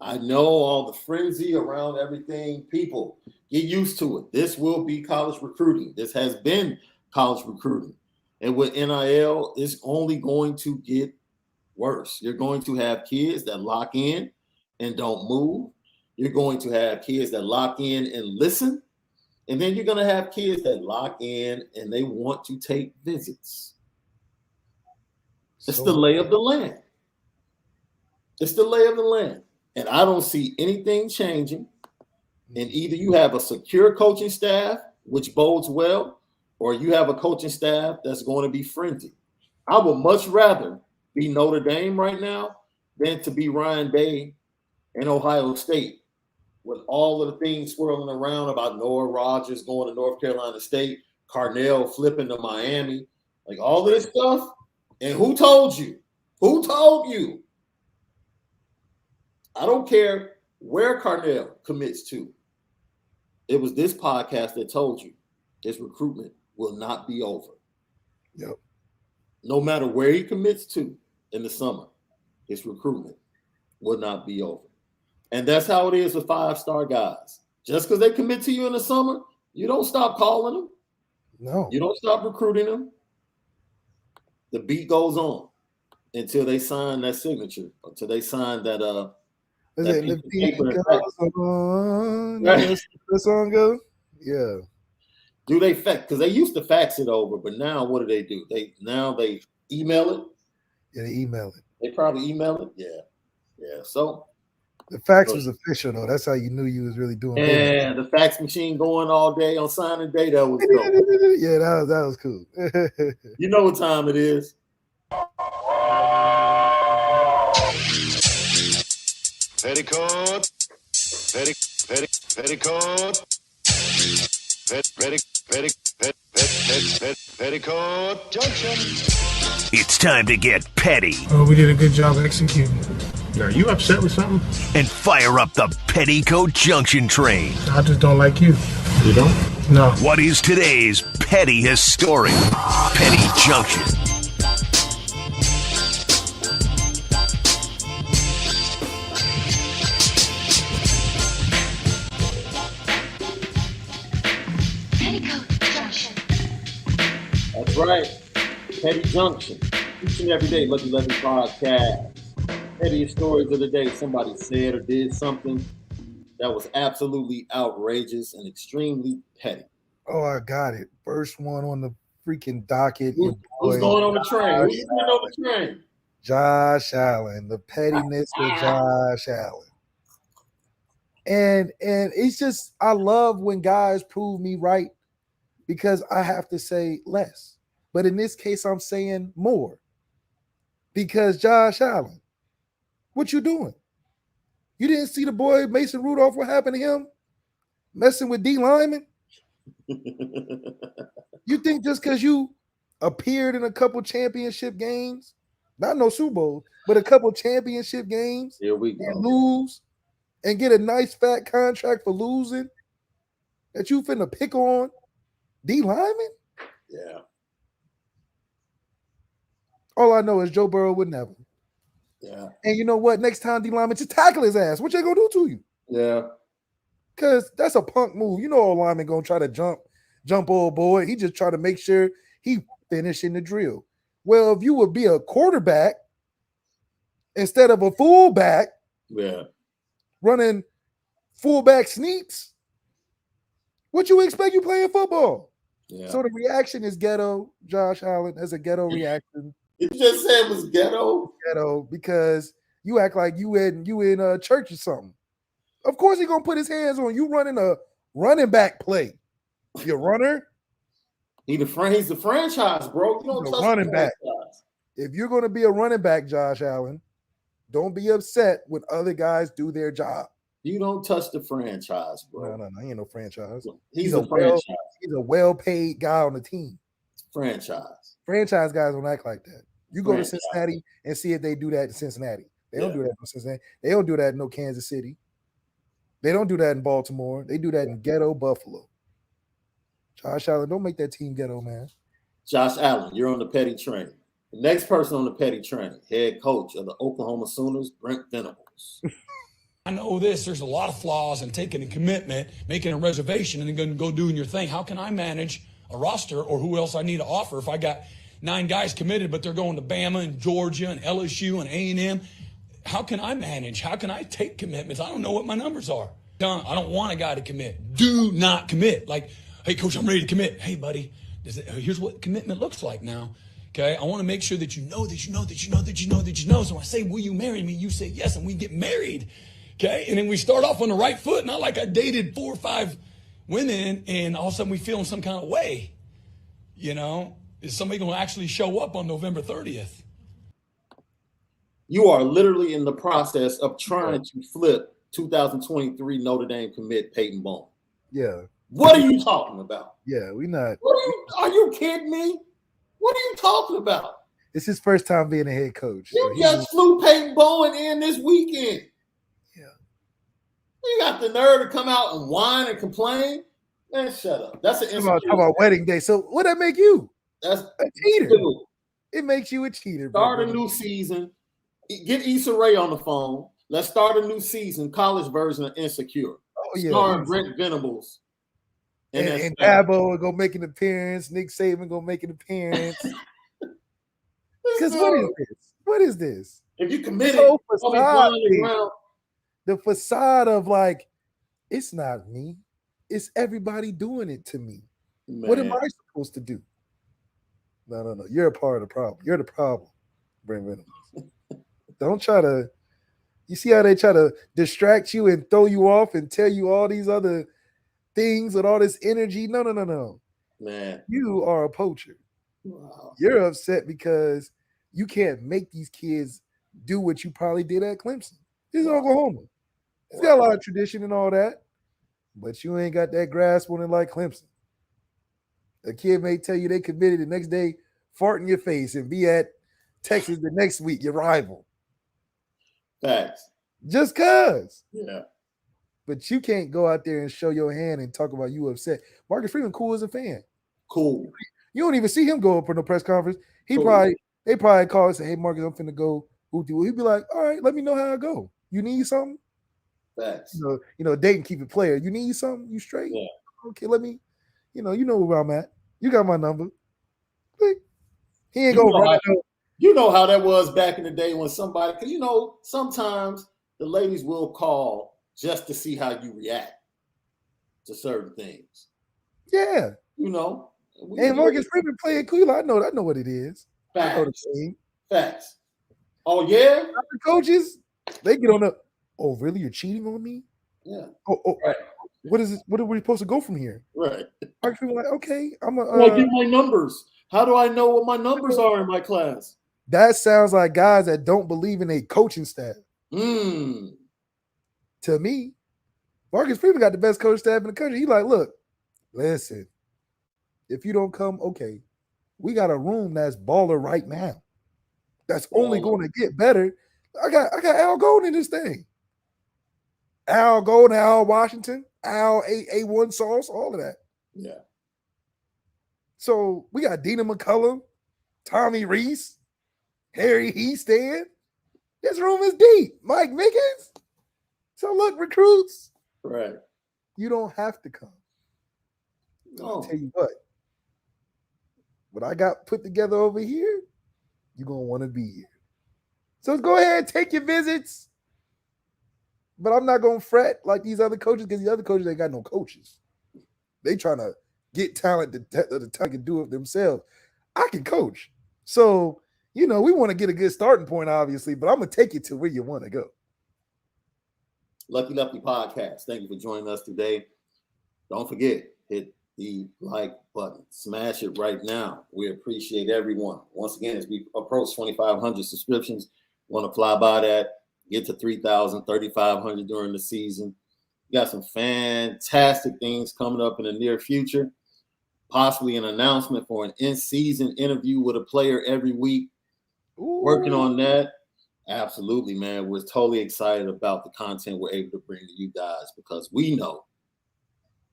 I know all the frenzy around everything. People, get used to it. This will be college recruiting. This has been college recruiting. And with NIL, it's only going to get worse. You're going to have kids that lock in and don't move. You're going to have kids that lock in and listen. And then you're going to have kids that lock in and they want to take visits. It's the lay of the land. It's the lay of the land. And I don't see anything changing. And either you have a secure coaching staff, which bodes well, or you have a coaching staff that's going to be frenzied. I would much rather be Notre Dame right now than to be Ryan Day in Ohio State with all of the things swirling around about Noah Rogers going to North Carolina State, Carnell flipping to Miami, like all this stuff. And who told you? Who told you? I don't care where Carnell commits to. It was this podcast that told you his recruitment will not be over. Yep. No matter where he commits to in the summer, his recruitment will not be over. And that's how it is with 5-star guys. Just because they commit to you in the summer, you don't stop calling them. No. You don't stop recruiting them. The beat goes on until they sign that signature, until they sign that Is That it piece the of beat paper and goes fax. on? Right. The song go? Yeah. Do they fax? Because they used to fax it over, but now what do? They email it. Yeah, they email it. They probably email it. Yeah. So the fax was official though. That's how you knew you was really doing business. Yeah, the fax machine going all day on signing day. That was dope. Yeah, that was cool. You know what time it is? Petticoat. Petticoat Junction. It's time to get petty. Oh, we did a good job executing. Are you upset with something? And fire up the Petticoat Junction train. I just don't like you. You don't? No. What is today's petty historic Petty Junction? That's right. Petty Junction. Each and every day, Lucky Lefty podcast. Pettiest stories of the day. Somebody said or did something that was absolutely outrageous and extremely petty. Oh, I got it. First one on the freaking docket. Who's going on the train? Who's going on the train? Josh Allen. The pettiness of Josh Allen. And it's just, I love when guys prove me right because I have to say less. But in this case, I'm saying more. Because Josh Allen, what you doing? You didn't see the boy Mason Rudolph, what happened to him? Messing with D lineman? You think just because you appeared in a couple championship games, not no Super Bowl, but a couple championship games, here we go, and lose and get a nice fat contract for losing, that you finna pick on D lineman? Yeah. All I know is Joe Burrow would never. Yeah. And you know what? Next time D lineman, just tackle his ass. What you gonna do to you? Yeah. Because that's a punk move. You know, old lineman gonna try to jump old boy. He just try to make sure he finishing the drill. Well, if you would be a quarterback instead of a fullback, running fullback sneaks, what you expect you playing football? Yeah. So the reaction is ghetto. Josh Allen has a ghetto reaction. You just said it was ghetto? Ghetto, because you act like you in church or something. Of course he's gonna put his hands on you running a running back play. Your runner. He's the franchise, bro. You don't touch running back. If you're gonna be a running back, Josh Allen, don't be upset when other guys do their job. You don't touch the franchise, bro. No, he ain't no franchise. He's a franchise. He's a well-paid guy on the team. Franchise. Franchise guys don't act like that. You go to Cincinnati and see if they do that in Cincinnati. They don't do that in Cincinnati. They don't do that in no Kansas City. They don't do that in Baltimore. They do that in ghetto Buffalo. Josh Allen, don't make that team ghetto, man. Josh Allen, you're on the petty train. The next person on the petty train, head coach of the Oklahoma Sooners, Brent Venables. I know there's a lot of flaws in taking a commitment, making a reservation, and then going to go doing your thing. How can I manage a roster or who else I need to offer if I got 9 guys committed, but they're going to Bama and Georgia and LSU and A&M? How can I manage? How can I take commitments? I don't know what my numbers are. I don't want a guy to commit. Do not commit. Like, hey, coach, I'm ready to commit. Hey, buddy, here's what commitment looks like now. Okay, I want to make sure that you know. So when I say, will you marry me? You say yes, and we get married. Okay, and then we start off on the right foot, not like I dated 4 or 5 women and all of a sudden we feel in some kind of way. You know, is somebody going to actually show up on November 30th? You are literally in the process of trying to flip 2023 Notre Dame commit Peyton Bowen. Yeah. What are you talking about? Yeah, we not. Are you kidding me? What are you talking about? It's his first time being a head coach. You just flew Peyton Bowen in this weekend. You got the nerve to come out and whine and complain? Man, shut up. That's an insecurity. How about wedding day? So what that make you? That's a cheater. It makes you a cheater. Start a new season. Get Issa Rae on the phone. Let's start a new season, college version of Insecure. Oh, yeah. Starring Brent Venables. And Dabo will go make an appearance. Nick Saban go make an appearance. Because what is this? If you committed, the facade of like, it's not me. It's everybody doing it to me. Man. What am I supposed to do? No. You're a part of the problem. You're the problem, Brent Reynolds. Don't try to. You see how they try to distract you and throw you off and tell you all these other things with all this energy? No. Man. You are a poacher. Wow. You're upset because you can't make these kids do what you probably did at Clemson. This is Oklahoma. It's got a lot of tradition and all that, but you ain't got that grasp on it like Clemson. A kid may tell you they committed the next day, fart in your face, and be at Texas the next week, your rival. Facts. Just cause. Yeah. But you can't go out there and show your hand and talk about you upset. Marcus Freeman, cool as a fan. Cool. You don't even see him go up for no press conference. They probably call and say, "Hey, Marcus, I'm finna go." He'd be like, "All right, let me know how I go. You need something?" Facts. You know, Dayton keep it player. You need something? You straight? Yeah. Okay, let me. You know where I'm at. You got my number. He ain't gonna run. You know how that was back in the day when somebody, because sometimes the ladies will call just to see how you react to certain things. Yeah. And Marcus Freeman playing Cleveland. I know what it is. Facts. I know the team. Facts. Oh yeah. The coaches, they get on the. Oh really? You're cheating on me? Yeah. Oh. Right. What is this? What are we supposed to go from here? Right. Marcus Freeman like, okay, I'm a. I get my numbers. How do I know what my numbers are in my class? That sounds like guys that don't believe in a coaching staff. To me, Marcus Freeman got the best coach staff in the country. He like, look, listen, if you don't come, okay, we got a room that's baller right now. That's only going to get better. I got Al Golden in this thing. Al Golden, Al Washington, Al A1 Sauce, all of that. Yeah. So we got Dina McCullum, Tommy Reese, Harry Easton. This room is deep. Mike Mickens. So look, recruits. Right. You don't have to come. I'll tell you what I got put together over here, you're going to want to be here. So go ahead, take your visits. But I'm not going to fret like these other coaches because the other coaches ain't got no coaches. They trying to get talent the talent can do it themselves. I can coach. So, we want to get a good starting point, obviously, but I'm going to take you to where you want to go. Lucky Lefty Podcast. Thank you for joining us today. Don't forget, hit the like button. Smash it right now. We appreciate everyone. Once again, as we approach 2,500 subscriptions, want to fly by that, get to 3,000, 3,500 during the season. We got some fantastic things coming up in the near future. Possibly an announcement for an in-season interview with a player every week. Ooh. Working on that. Absolutely, man. We're totally excited about the content we're able to bring to you guys because we know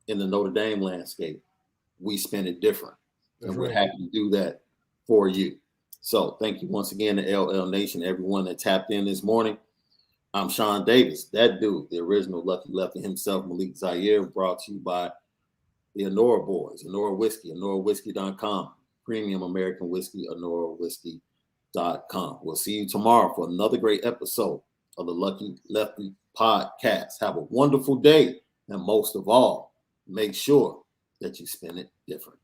in the Notre Dame landscape, we spend it different. And we're happy to do that for you. So thank you once again to LL Nation, everyone that tapped in this morning. I'm Shaun Davis, that dude, the original Lucky Lefty himself, Malik Zaire, brought to you by the Onora boys, Onora Whisky, OnoraWhisky.com, premium American whiskey, OnoraWhisky.com. We'll see you tomorrow for another great episode of the Lucky Lefty Podcast. Have a wonderful day. And most of all, make sure that you spend it different.